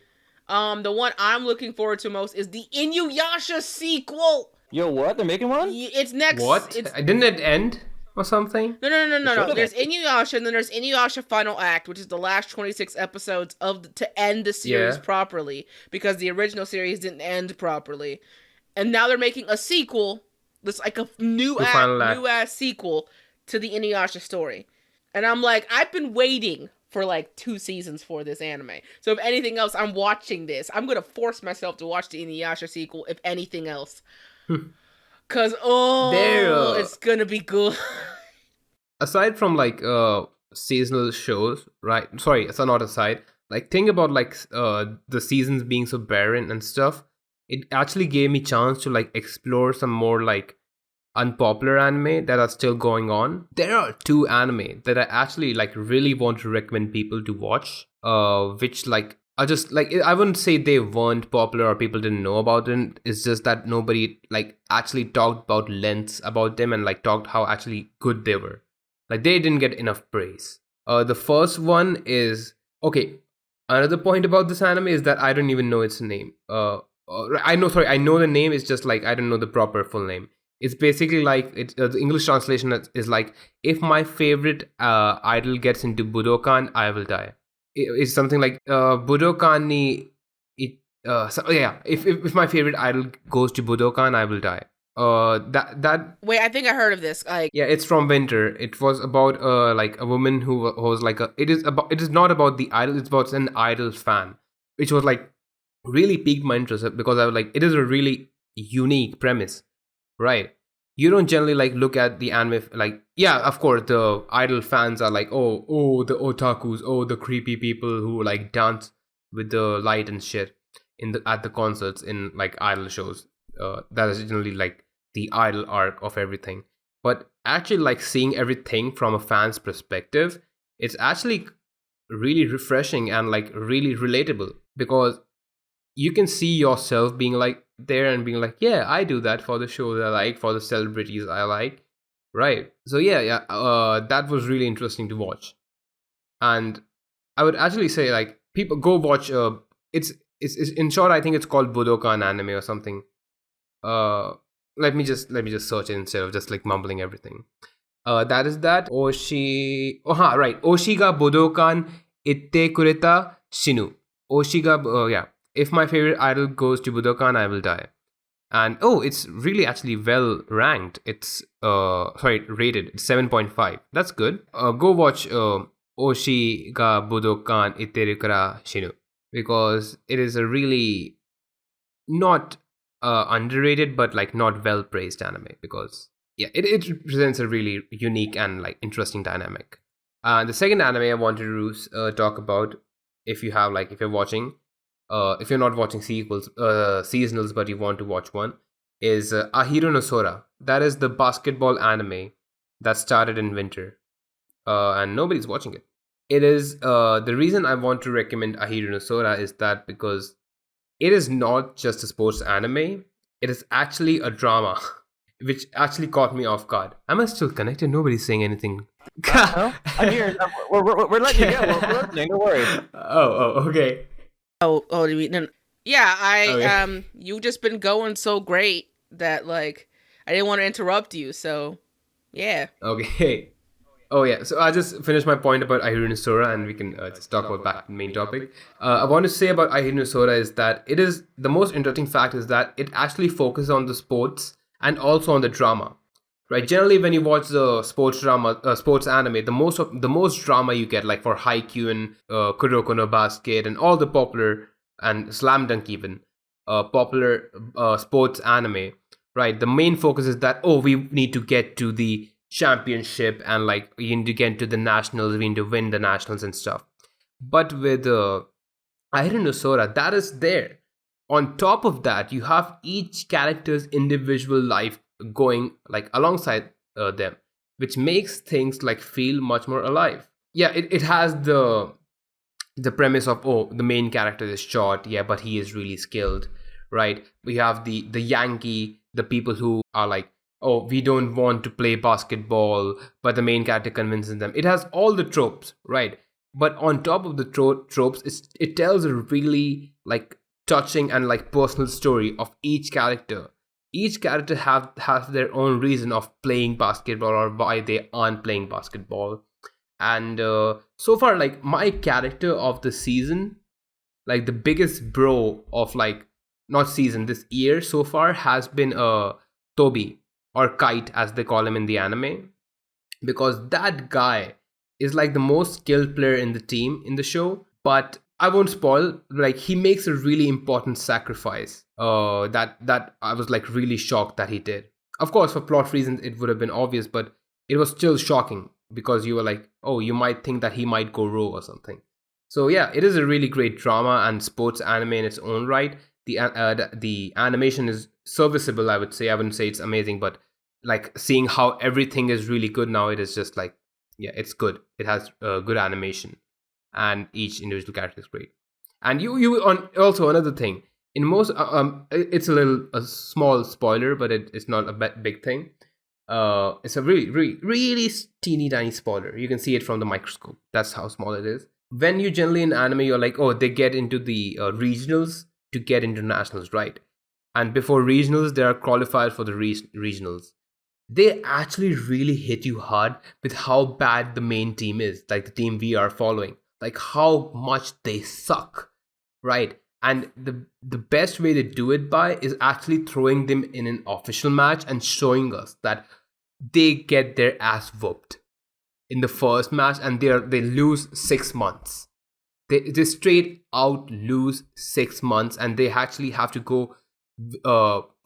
The one I'm looking forward to most is the Inuyasha sequel. Yo, what? They're making one? It's next. What? Didn't it end or something? No. There's Inuyasha, and then there's Inuyasha Final Act, which is the last 26 episodes to end the series properly, because the original series didn't end properly. And now they're making a sequel that's like a new ass sequel to the Inuyasha story. And I'm like, I've been waiting for like 2 seasons for this anime. So if anything else, I'm watching this. I'm going to force myself to watch the Inuyasha sequel, if anything else. Because, it's going to be good. Aside from like seasonal shows, right? Sorry, it's not aside. Like, think about like the seasons being so barren and stuff. It actually gave me chance to like explore some more like unpopular anime that are still going on. There are 2 anime that I actually like really want to recommend people to watch. Which like are just like, I wouldn't say they weren't popular or people didn't know about them. It's just that nobody like actually talked about lengths about them and like talked how actually good they were. Like, they didn't get enough praise. The first one is, okay, another point about this anime is that I don't even know its name. I know the name, is just like I don't know the proper full name. It's basically like the English translation is like, if my favorite idol gets into budokan, I will die. It's something like budokan ni if my favorite idol goes to budokan, I will die. Wait, I think I heard of this. Like, yeah, it's from Winter. It was about like a woman who was like it is not about the idol, it's about an idol fan, which was like really piqued my interest, because I was like, it is a really unique premise, right? You don't generally like look at the anime like, yeah, of course the idol fans are like, oh the otakus, the creepy people who like dance with the light and shit at the concerts in like idol shows. That is generally like the idol arc of everything. But actually like seeing everything from a fan's perspective, it's actually really refreshing and like really relatable, because you can see yourself being like there and being like, yeah, I do that for the shows I like, for the celebrities I like, right? So that was really interesting to watch. And I would actually say like, people go watch it's in short, I think it's called Budokan anime or something. Let me just search it instead of just like mumbling everything. That is that Oshi ga Budokan itte kureta shinu. If my favorite idol goes to Budokan, I will die. And it's really actually well ranked. It's rated. It's 7.5. That's good. Go watch Oshi ga Budokan itte kara shinu, because it is a really not underrated but like not well praised anime, because it presents a really unique and like interesting dynamic. The second anime I wanted to talk about, if you're watching, if you're not watching seasonals but you want to watch one, is Ahiru no Sora. That is the basketball anime that started in winter, and nobody's watching it. It is the reason I want to recommend Ahiru no Sora is that because it is not just a sports anime, it is actually a drama, which actually caught me off guard. Am I still connected? Nobody's saying anything. No, I'm here. We're letting you go. We're listening. Don't worry. Okay. No. Yeah, you've just been going so great that like I didn't want to interrupt you. So, yeah. Okay. Oh yeah, so I'll just finish my point about Ahiru no Sora and we can just talk about back to the main topic. I want to say about Ahiru no Sora is that it is, the most interesting fact is that it actually focuses on the sports and also on the drama. Right, generally when you watch the sports anime, the most drama you get, like for Haikyuu and Kuroko no Basket and all the popular, and Slam Dunk even, popular sports anime, right? The main focus is that, we need to get to the championship and like we need to get to the nationals, we need to win the nationals and stuff. But with Ahiru no Sora, that is there. On top of that, you have each character's individual life going like alongside them, which makes things like feel much more alive. Yeah, it has the premise of the main character is short, but he is really skilled, right? We have the Yankee, the people who are like, oh, we don't want to play basketball, but the main character convinces them. It has all the tropes, right? But on top of the tropes, it tells a really like touching and like personal story of each character. Each character has their own reason of playing basketball or why they aren't playing basketball. And so far, like my character of the season, like the biggest bro of like not season this year so far has been Toby, or Kite as they call him in the anime, because that guy is like the most skilled player in the team in the show. But I won't spoil, like he makes a really important sacrifice that I was like really shocked that he did. Of course, for plot reasons it would have been obvious, but it was still shocking because you were like, oh, you might think that he might go rogue or something. So yeah, it is a really great drama and sports anime in its own right. The animation is serviceable, I would say. I wouldn't say it's amazing, but like seeing how everything is really good now, it is just like, yeah, it's good. It has good animation, and each individual character is great. And you on also another thing in most it's a small spoiler, but it's not a big thing. It's a really teeny tiny spoiler. You can see it from the microscope. That's how small it is. When you generally in anime, you're like, oh, they get into the regionals to get into nationals, right? And before regionals, they are qualified for the regionals. They actually really hit you hard with how bad the main team is, like the team we are following, like how much they suck, right? And the best way to do it by is actually throwing them in an official match and showing us that they get their ass whooped in the first match, and they lose 6 months. They straight out lose 6 months, and they actually have to go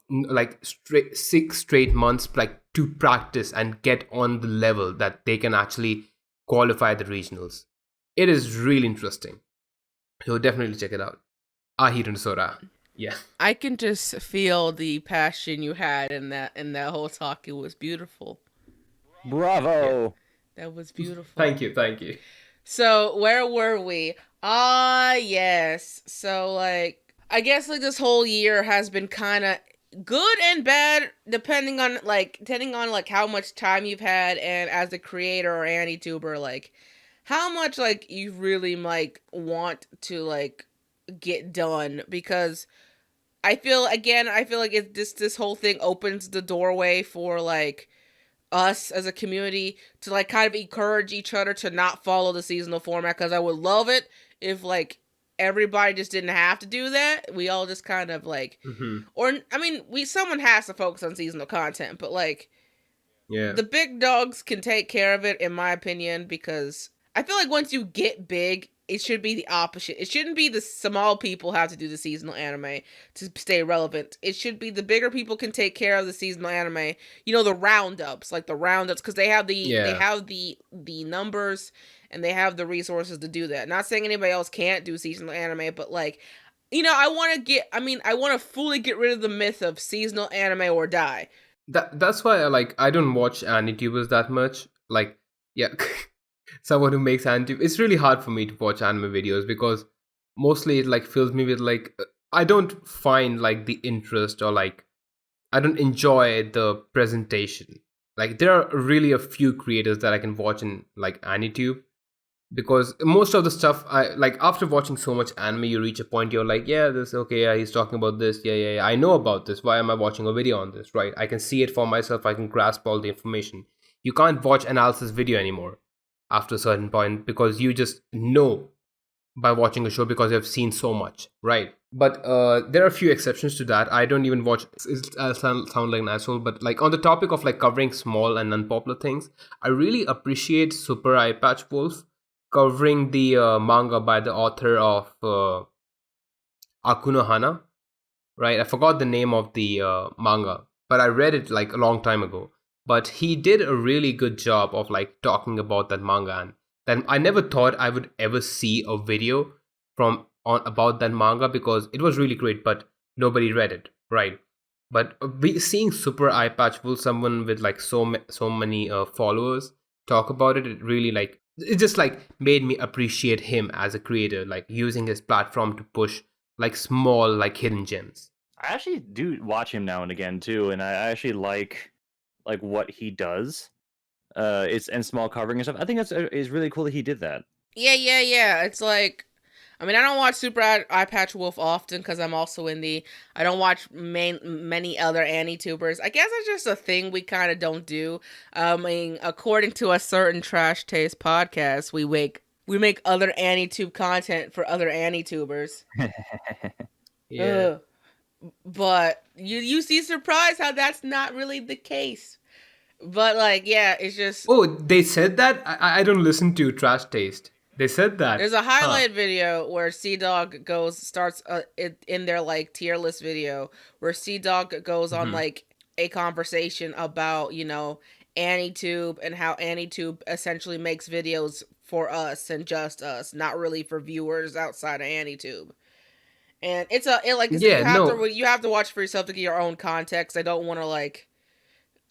like 6 straight months like to practice and get on the level that they can actually qualify the regionals. It is really interesting, so definitely check it out. Ahirun Sora. Yeah, I can just feel the passion you had in that whole talk. It was beautiful. Bravo. That was beautiful. thank you. So where were we? Yes. So like I guess like this whole year has been kind of good and bad depending on like how much time you've had, and as a creator or anituber, like how much like you really like want to like get done, because I feel like it's this whole thing opens the doorway for like us as a community to like kind of encourage each other to not follow the seasonal format, because I would love it if like everybody just didn't have to do that. We all just kind of like or I mean someone has to focus on seasonal content, but like the big dogs can take care of it in my opinion, because I feel like once you get big, it should be the opposite. It shouldn't be the small people have to do the seasonal anime to stay relevant. It should be the bigger people can take care of the seasonal anime. You know, the roundups, because they have the numbers and they have the resources to do that. Not saying anybody else can't do seasonal anime, but like, you know, I want to fully get rid of the myth of seasonal anime or die. That's why I don't watch anitubers that much. Like, yeah. Someone who makes anime, it's really hard for me to watch anime videos because mostly it like fills me with like I don't find like the interest, or like I don't enjoy the presentation. Like there are really a few creators that I can watch in like Anitube, because most of the stuff I like after watching so much anime, you reach a point you're like, yeah, this okay, yeah, he's talking about this, yeah, I know about this. Why am I watching a video on this, right? I can see it for myself. I can grasp all the information. You can't watch analysis video anymore after a certain point, because you just know by watching a show because you've seen so much, right? But there are a few exceptions to that. I don't even watch. I sound like an asshole, but like on the topic of like covering small and unpopular things, I really appreciate Super Eye Patch Wolf covering the manga by the author of Akuno Hana, right? I forgot the name of the manga, but I read it like a long time ago. But he did a really good job of like talking about that manga, and then I never thought I would ever see a video about that manga because it was really great, but nobody read it, right? But seeing Super Eye Patch Wolf, someone with like so many followers, talk about it, it really like it just like made me appreciate him as a creator, like using his platform to push like small like hidden gems. I actually do watch him now and again too, and I actually like what he does. It's and small covering and stuff. I think it's really cool that he did that. Yeah. It's like, I mean, I don't watch Super Eye Patch Wolf often because I'm also indie. I don't watch many other anitubers. I guess it's just a thing we kind of don't do. I mean, according to a certain Trash Taste podcast, we make other anitube content for other anitubers. Yeah. But you see surprised how that's not really the case. But like, yeah, it's just Oh, they said that? I don't listen to Trash Taste. They said that. there's a highlight video where CDawg starts in their like tier list video where CDawg goes on like a conversation about, you know, Anitube and how Anitube essentially makes videos for us and just us, not really for viewers outside of Anitube. And Yeah, no. you have to watch for yourself to get your own context. I don't want to like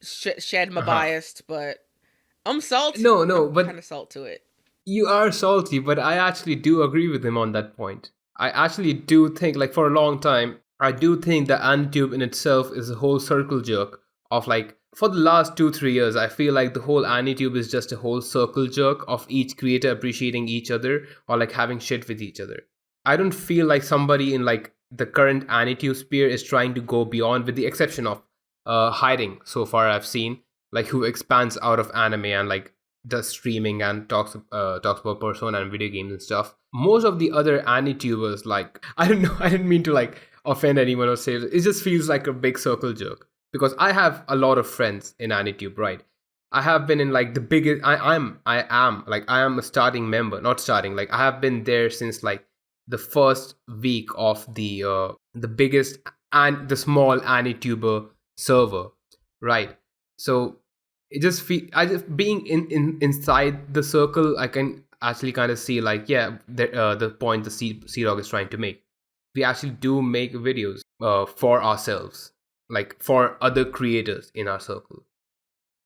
shed my bias, but I'm salty. No, I'm but kind of salt to it. you are salty, but I actually do agree with him on that point. I actually do think, like, for a long time, I do think that Antube in itself is a whole circle jerk of, like, for the last 2-3 years, I feel like the whole Anitube is just a whole circle jerk of each creator appreciating each other or, like, having shit with each other. I don't feel like somebody in, like, the current Anitube sphere is trying to go beyond, with the exception of Hiding, so far I've seen, like, who expands out of anime and, like, does streaming and talks about Persona and video games and stuff. Most of the other Anitubers, like, I don't know, I didn't mean to like offend anyone or say it just feels like a big circle jerk because I have a lot of friends in Anitube, right? I have been in like the biggest. I am a starting member, not starting. Like I have been there since like the first week of the biggest and the small Anituber server, right? So it just I just being inside the circle, I can actually kind of see like the point the CDawg is trying to make. We actually do make videos for ourselves, like for other creators in our circle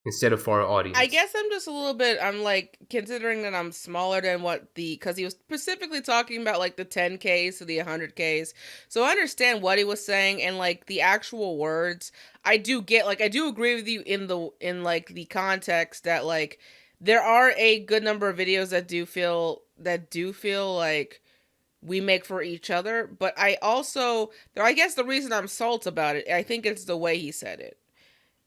instead of for our audience. I guess I'm like, considering that I'm smaller than because he was specifically talking about like the 10Ks to the 100Ks. So I understand what he was saying and like the actual words. I do agree with you in like the context that like there are a good number of videos that do feel like we make for each other. But I guess the reason I'm salt about it, I think it's the way he said it.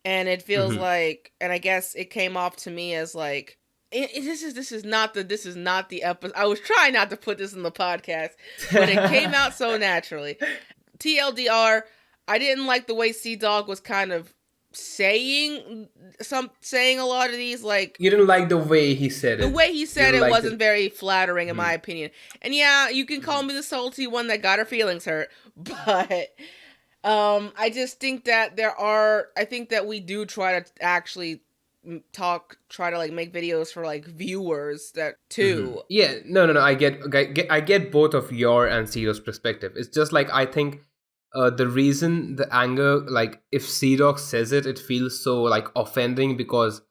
And it feels like, and I guess it came off to me as like, this is not the episode. I was trying not to put this in the podcast, but it came out so naturally. TLDR, I didn't like the way CDawg was kind of saying a lot of these, like, you didn't like the way he said it. The way he said it wasn't very flattering in my opinion. And yeah, you can call me the salty one that got her feelings hurt, but I just think that I think that we do try to actually try to like make videos for like viewers that too. Yeah, no, I get both of your and CDawg's perspective. It's just like I think the reason the anger, like if CDawg says it, it feels so like offending because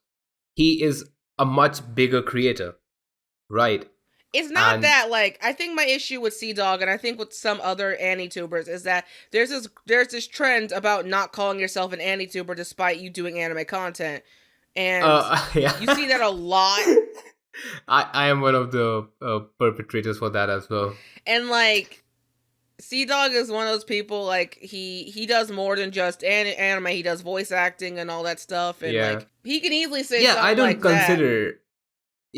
he is a much bigger creator, right? It's not that, like, I think my issue with CDawg and I think with some other Anitubers is that there's this trend about not calling yourself an Anituber despite you doing anime content. And you see that a lot. I am one of the perpetrators for that as well. And, like, CDawg is one of those people, like, he does more than just anime. He does voice acting and all that stuff. And, like, he can easily say something like that.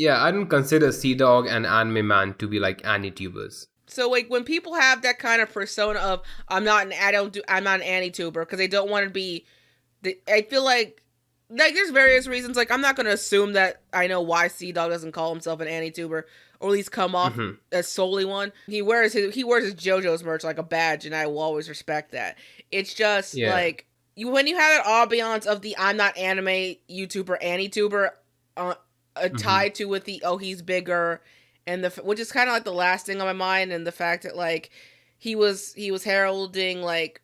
Yeah, I don't consider CDawg and Anime Man to be like Anitubers. So like when people have that kind of persona of I'm not an Anituber because they don't want to be, I feel like there's various reasons. Like I'm not going to assume that I know why CDawg doesn't call himself an Anituber or at least come off as solely one. He wears his JoJo's merch like a badge, and I will always respect that. It's just like when you have that ambiance of the I'm not anime YouTuber Anituber tied to with the he's bigger and which is kind of like the last thing on my mind, and the fact that like he was heralding like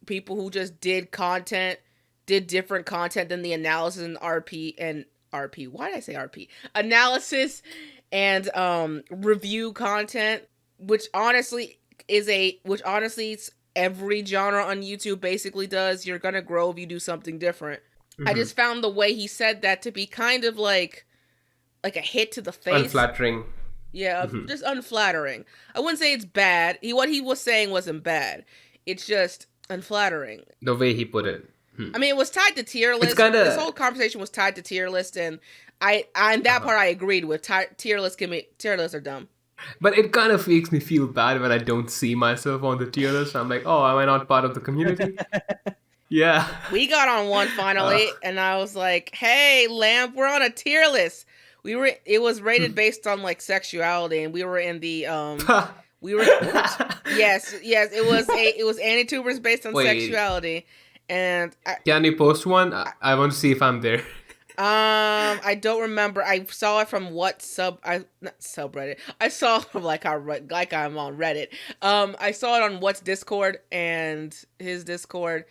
people who just did different content than the analysis and RP. Why did I say RP? Analysis and review content, which honestly every genre on YouTube basically does. You're gonna grow if you do something different. I just found the way he said that to be kind of like a hit to the face. Unflattering. Yeah, just unflattering. I wouldn't say it's bad. What he was saying wasn't bad. It's just unflattering. The way he put it. I mean, it was tied to tier list. This whole conversation was tied to tier list, and I in that part I agreed with. Tier lists are dumb. But it kind of makes me feel bad when I don't see myself on the tier list. I'm like, oh, am I not part of the community? Yeah. We got on one finally, and I was like, hey, Lamp, we're on a tier list. It was rated based on like sexuality, and we were in the yes, it was anitubers based on sexuality. And can you post one? I want to see if I'm there. I don't remember. I saw it from not subreddit. I saw it from like I'm on Reddit. I saw it on what's Discord, and his Discord.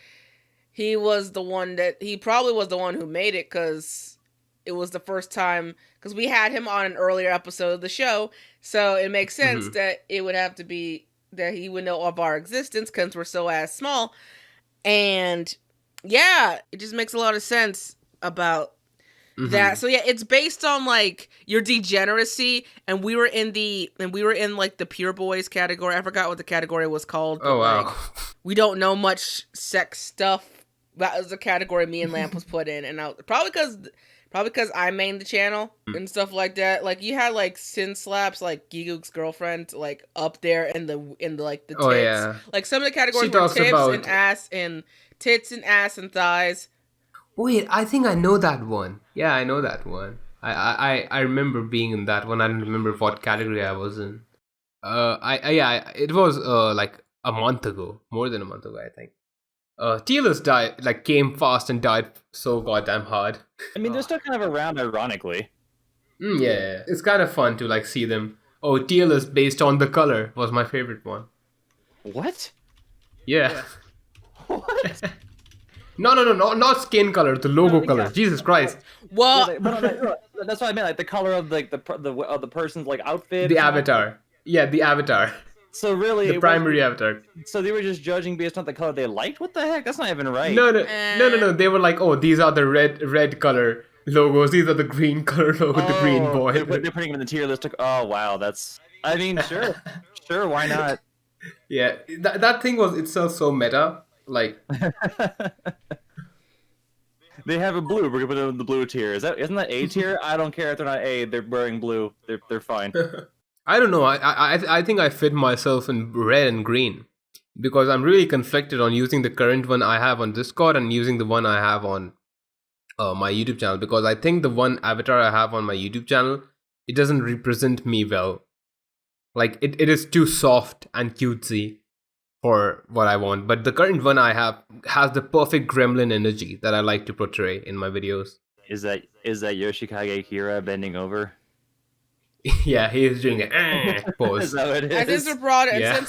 He probably was the one who made it, because it was the first time, because we had him on an earlier episode of the show, so it makes sense that it would have to be that he would know of our existence because we're so ass small. And yeah, it just makes a lot of sense about that. So yeah, it's based on like your degeneracy, and we were in like the pure boys category. I forgot what the category was called. Oh wow. Like, we don't know much sex stuff. That was the category me and Lamp was put in, and probably because I mained the channel and stuff like that. Like you had like Sin Slaps, like Gigook's girlfriend, like up there in the like the tits. Oh yeah. Like some of the categories were tits and ass and thighs. Wait, I think I know that one. Yeah, I know that one. I remember being in that one. I don't remember what category I was in. It was like a month ago, more than a month ago, I think. Tealus came fast and died so goddamn hard. I mean, they're still kind of around, ironically. Yeah, it's kind of fun to like see them. Oh, Tealus based on the color was my favorite one. What? Yeah. What? No, not skin color, the logo color. Jesus Christ. Well, but that's what I meant. Like the color of like the person's like outfit. The avatar. Yeah, the avatar. So really, the primary avatar. So they were just judging based on the color they liked. What the heck? That's not even right. No. They were like, oh, these are the red color logos. These are the green color logo. The green boy. They're putting them in the tier list. Like, oh wow, that's. I mean, sure, why not? Yeah, that thing was itself so meta. Like. They have a blue. We're gonna put them in the blue tier. Isn't that A tier? I don't care if they're not A. They're wearing blue. They're fine. I don't know. I think I fit myself in red and green because I'm really conflicted on using the current one I have on Discord and using the one I have on my YouTube channel, because I think the one avatar I have on my YouTube channel, it doesn't represent me well. Like it is too soft and cutesy for what I want. But the current one I have has the perfect gremlin energy that I like to portray in my videos. Is that Yoshikage Kira bending over? Yeah, he is doing a pose. Is that what it is? And since we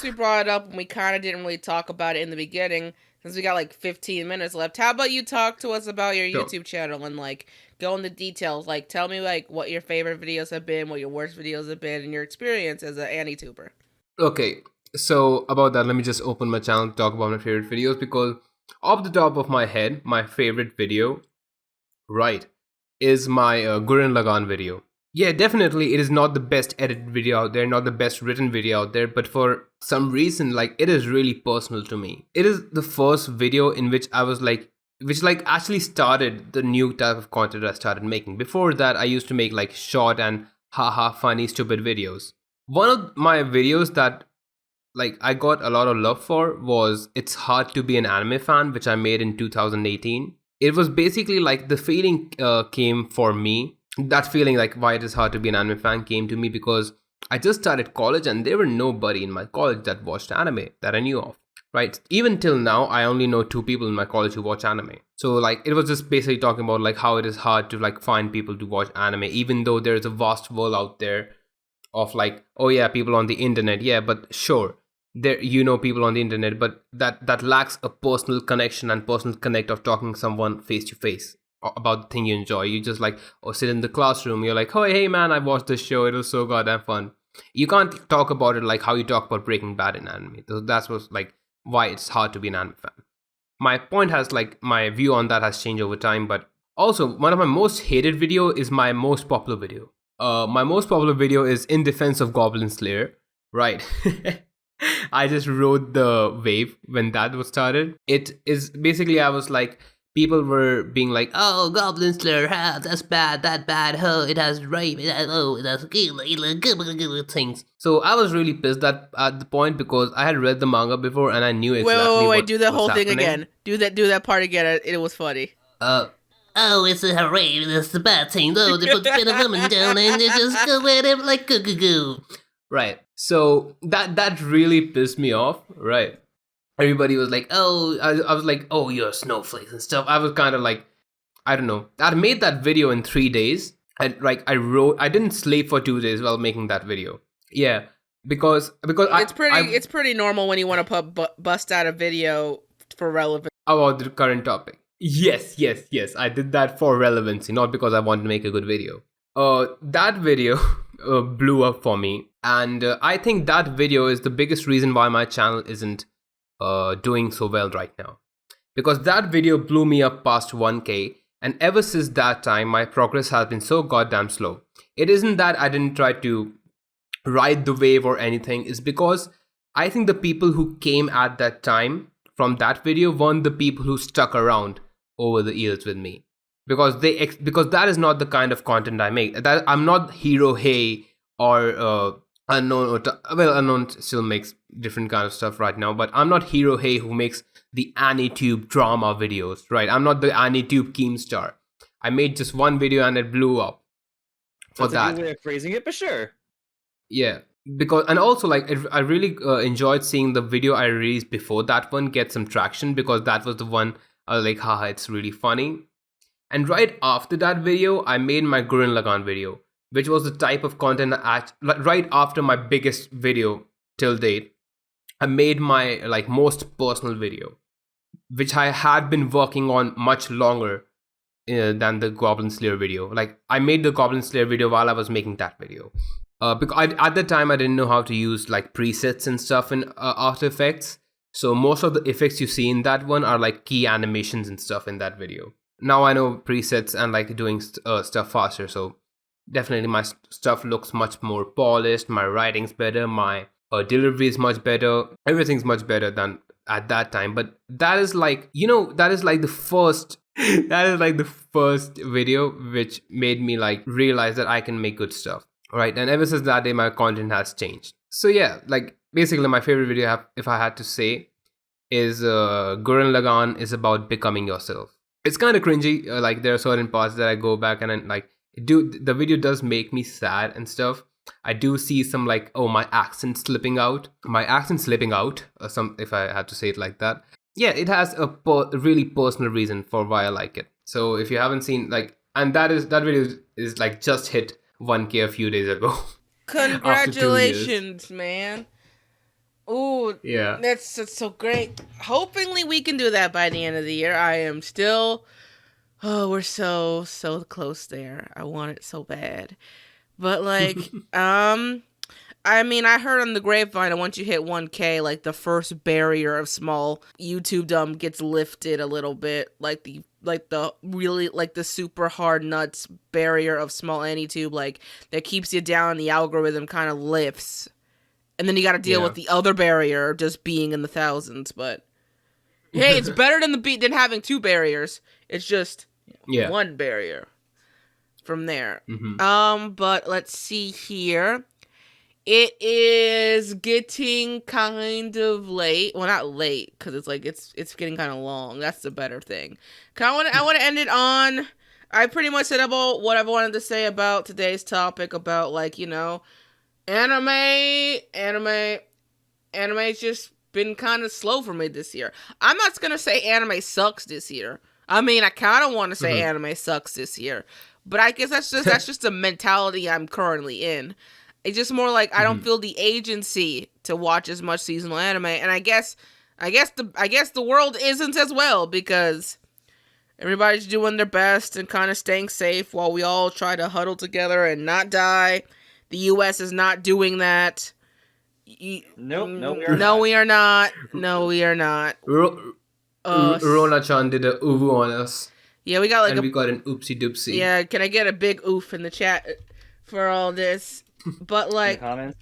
brought it up, and we kind of didn't really talk about it in the beginning, since we got like 15 minutes left, how about you talk to us about your YouTube channel and like go into details? Like, tell me like what your favorite videos have been, what your worst videos have been, and your experience as an anituber. Okay, so about that, let me just open my channel to talk about my favorite videos, because off the top of my head, my favorite video, is my Gurren Lagann video. Yeah, definitely it is not the best edited video out there, not the best written video out there, but for some reason, like, it is really personal to me. It is the first video in which I was like, actually started the new type of content I started making. Before that, I used to make like short and haha funny stupid videos. One of my videos that like I got a lot of love for was It's Hard to Be an Anime Fan, which I made in 2018. It was basically like the feeling came for me. That feeling, like why it is hard to be an anime fan, came to me because I just started college and there were nobody in my college that watched anime that I knew of, right? Even till now, I only know 2 people in my college who watch anime. So like it was just basically talking about like how it is hard to like find people to watch anime, even though there's a vast world out there of like, oh yeah, people on the internet. Yeah, but sure, there people on the internet, but that lacks a personal connection and personal connect of talking to someone face to face about the thing you enjoy. You just like, sit in the classroom, you're like, oh hey man, I watched this show, it was so goddamn fun. You can't talk about it like how you talk about Breaking Bad in anime. That was like why it's hard to be an anime fan. My point has like my view on that has changed over time, but also one of my most hated video is my most popular video. My most popular video is in defense of Goblin Slayer. Right. I just rode the wave when that was started. It is basically, I was like, people were being like, oh, Goblin Slayer, that's bad, that bad, oh, it has rape, it has things. So I was really pissed at the point because I had read the manga before and I knew exactly Wait, what do that was whole thing happening. again. Do that part again. It was funny. Oh, it's a rape, that's the bad thing, though, they put the woman down and they just go at him like goo. Right. So that really pissed me off, right? Everybody was like, oh, I was like, oh, you're snowflakes and stuff. I was kind of like, I don't know. I made that video in 3 days. And like I didn't sleep for 2 days while making that video. Yeah, because it's pretty normal when you want to bust out a video for relevance about the current topic. Yes. I did that for relevancy, not because I wanted to make a good video. That video blew up for me, and I think that video is the biggest reason why my channel isn't doing so well right now, because that video blew me up past 1k, and ever since that time my progress has been so goddamn slow. It isn't that I didn't try to ride the wave or anything, it's because I think the people who came at that time from that video weren't the people who stuck around over the years with me, because that is not the kind of content I make. That I'm not Hero Hey or Unknown still makes different kind of stuff right now, but I'm not Hero Hey who makes the Anitube drama videos, right? I'm not the Anitube Keemstar. I made just one video and it blew up for That's that. a good way of phrasing it, but sure. Yeah, because, and also like I really enjoyed seeing the video I released before that one get some traction, because that was the one I was like, haha, it's really funny. And right after that video, I made my Gurren Lagann video, which was the type of content right after my biggest video till date. I made my like most personal video, which I had been working on much longer than the Goblin Slayer video. Like I made the Goblin Slayer video while I was making that video. Because at the time I didn't know how to use like presets and stuff in After Effects. So most of the effects you see in that one are like key animations and stuff in that video. Now I know presets and like doing stuff faster, so definitely my stuff looks much more polished, my writing's better, my delivery is much better, everything's much better than at that time. But that is like, that is like the first video which made me like realize that I can make good stuff, right? And ever since that day my content has changed. So yeah, like basically my favorite video, if I had to say, is Gurren Lagann is about becoming yourself. It's kind of cringy, like there are certain parts that I go back and then like the video does make me sad and stuff. I do see some like, oh, my accent slipping out, or some, if I had to say it like that. Yeah, it has a really personal reason for why I like it. So if you haven't seen like, and that video is like just hit 1k a few days ago. Congratulations, man. Ooh, yeah, that's so great. Hopefully we can do that by the end of the year. I am still, we're so close there. I want it so bad. But like, I mean, I heard on the grapevine that once you hit 1k, like the first barrier of small YouTube gets lifted a little bit, like the really like the super hard nuts barrier of small AnyTube, like that keeps you down, the algorithm kind of lifts. And then you got to deal with the other barrier just being in the thousands. But hey, it's better than having two barriers. It's just one barrier from there. Mm-hmm. But let's see here. It is getting kind of late. Well, not late, because it's like it's getting kind of long. That's the better thing. I want to end it on. I pretty much said about what I wanted to say about today's topic, about like, Anime's just been kind of slow for me this year. I'm not gonna say anime sucks this year. I mean, I kind of want to say anime sucks this year, but I guess that's just the mentality I'm currently in. It's just more like I don't feel the agency to watch as much seasonal anime, and I guess the world isn't as well, because everybody's doing their best and kind of staying safe while we all try to huddle together and not die. The US is not doing that. Nope, no, we are no, not. we are not. No, we are not. Rona-chan did a uvu on us. Yeah, we got like and we got an oopsie doopsie. Yeah, can I get a big oof in the chat for all this? But In the like, comments.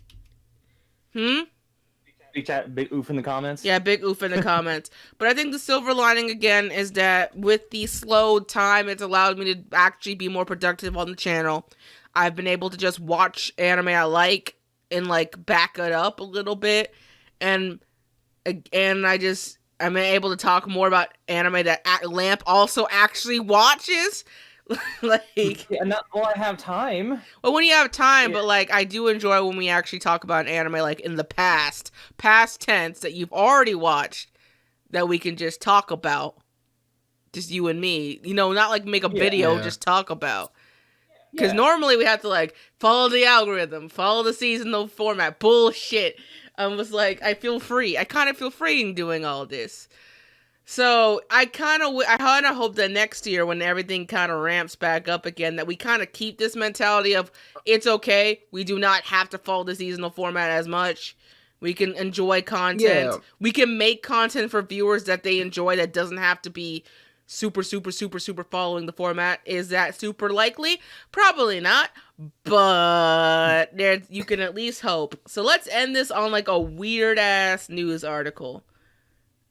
hmm. Big oof in the comments. Yeah, big oof in the comments. But I think the silver lining again is that with the slowed time, it's allowed me to actually be more productive on the channel. I've been able to just watch anime I like and like back it up a little bit, and I'm able to talk more about anime that Lamp also actually watches. Like, yeah, not while I have time. Well, when you have time, Yeah. but like I do enjoy when we actually talk about an anime like in the past tense that you've already watched that we can just talk about, just you and me. Not like make a video, just talk about. Because normally we have to like follow the algorithm, follow the seasonal format. Bullshit. I was like, I kind of feel free in doing all this. So I kind of hope that next year when everything kind of ramps back up again, that we kind of keep this mentality of it's okay. We do not have to follow the seasonal format as much. We can enjoy content. Yeah. We can make content for viewers that they enjoy that doesn't have to be super following the format. Is that super likely? Probably not. But you can at least hope. So let's end this on like a weird ass news article.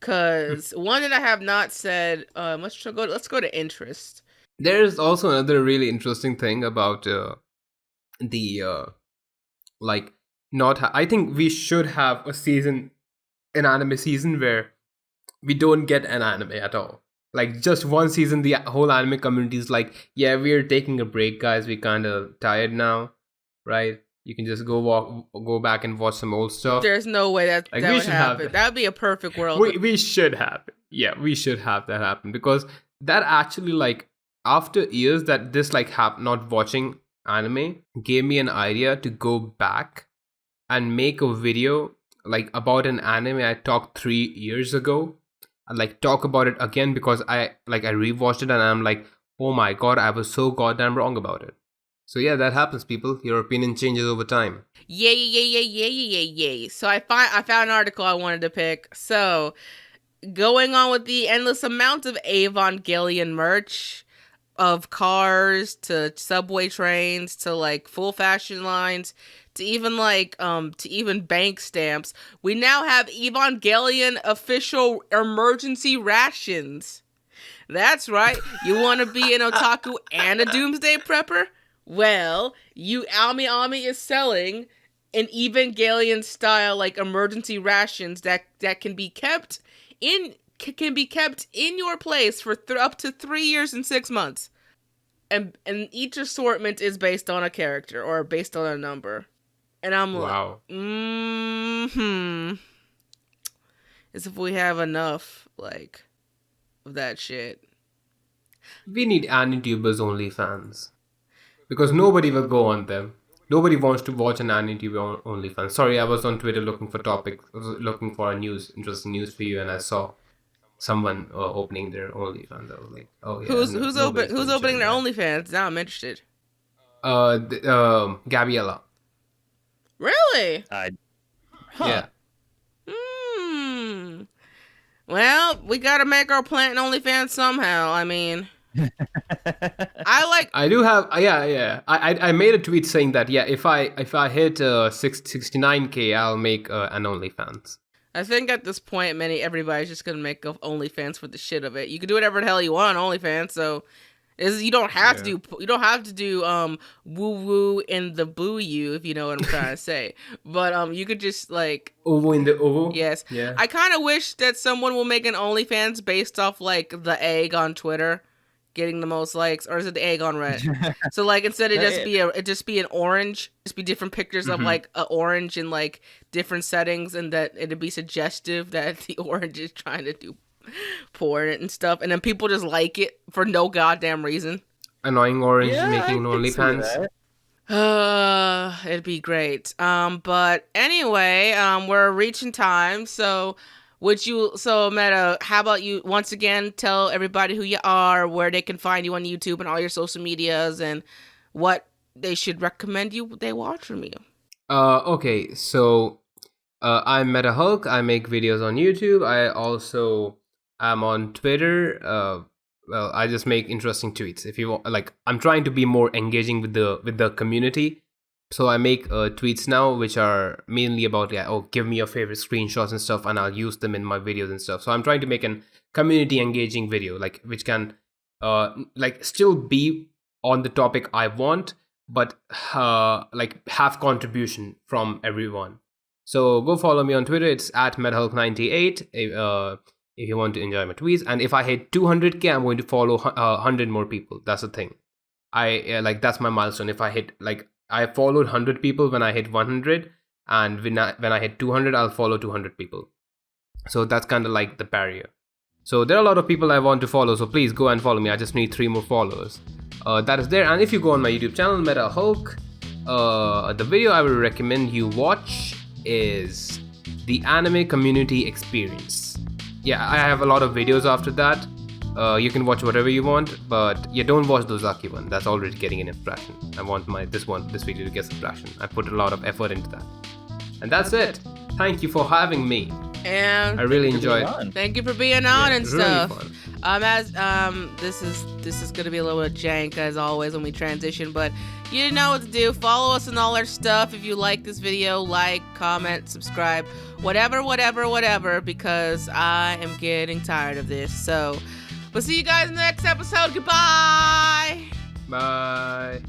Cause one that I have not said. Let's go to interest. There's also another really interesting thing about I think we should have an anime season where we don't get an anime at all. Like just one season, the whole anime community is like, yeah, we're taking a break, guys. We're kind of tired now, right? You can just go back and watch some old stuff. There's no way that would happen. That would be a perfect world. We should have it. Yeah, we should have that happen, because that actually, like, after years that this like not watching anime gave me an idea to go back and make a video like about an anime I talked 3 years ago. And like talk about it again, because I rewatched it and I'm like, oh my god, I was so goddamn wrong about it. So yeah, that happens, people. Your opinion changes over time. Yay. So I found an article I wanted to pick. So going on with the endless amount of Evangaleon merch, of cars to subway trains to like full fashion lines to even bank stamps, we now have Evangaleon official emergency rations. That's right. You want to be an otaku and a doomsday prepper? Well, Ami is selling an Evangelion style like emergency rations that can be kept in your place for up to 3 years and 6 months. And each assortment is based on a character or based on a number. And I'm wow. As if we have enough like of that shit. We need anitubers OnlyFans. Because nobody will go on them. Nobody wants to watch an anituber OnlyFans. Sorry, I was on Twitter looking for topics, looking for interesting news for you, and I saw someone opening their OnlyFans. I was like, oh yeah. Who's opening their OnlyFans? Now I'm interested. Gabriella. Really? Yeah. Well, we gotta make our plant OnlyFans somehow. I mean, I do have I made a tweet saying that if I hit 69K, I'll make an OnlyFans. I think at this point everybody's just gonna make OnlyFans for the shit of it. You can do whatever the hell you want on OnlyFans, so you don't have to do woo woo in the boo you, if you know what I'm trying to say. But you could just like Ovo in the Ovo. Yes. Yeah. I kind of wish that someone will make an OnlyFans based off like the egg on Twitter getting the most likes, or is it the egg on Reddit? So like instead of just be an orange, just be different pictures of like an orange in like different settings, and that it'd be suggestive that the orange is trying to do porn and stuff, and then people just like it for no goddamn reason. Annoying orange making an OnlyFans. It'd be great. But anyway, we're reaching time, so Meta, how about you once again tell everybody who you are, where they can find you on YouTube and all your social medias, and what they should recommend they watch from you. Okay, so I'm Metahulk. I make videos on YouTube. I also am on Twitter. Well, I just make interesting tweets. If you want, like, I'm trying to be more engaging with the community. So I make tweets now, which are mainly about give me your favorite screenshots and stuff, and I'll use them in my videos and stuff. So I'm trying to make an community engaging video, like which can like still be on the topic I want, but like have contribution from everyone. So go follow me on Twitter. It's at MedHulk98 if you want to enjoy my tweets. And if I hit 200k, I'm going to follow 100 more people. That's the thing. Like that's my milestone. If I hit I followed 100 people when I hit 100, and when I hit 200, I'll follow 200 people. So that's kind of like the barrier. So there are a lot of people I want to follow. So please go and follow me. I just need 3 more followers. That is there. And if you go on my YouTube channel, Metahulk, the video I will recommend you watch is the anime community experience. Yeah, I have a lot of videos after that. You can watch whatever you want, but yeah, don't watch the Zaki one. That's already getting an impression. I want this video to get some traction. I put a lot of effort into that. And that's it. Thank you for having me. And I really enjoyed it. Thank you for being on and stuff. Really fun. This is gonna be a little bit jank as always when we transition, but you know what to do. Follow us on all our stuff. If you like this video, like, comment, subscribe, whatever, because I am getting tired of this. So we'll see you guys in the next episode. Goodbye. Bye.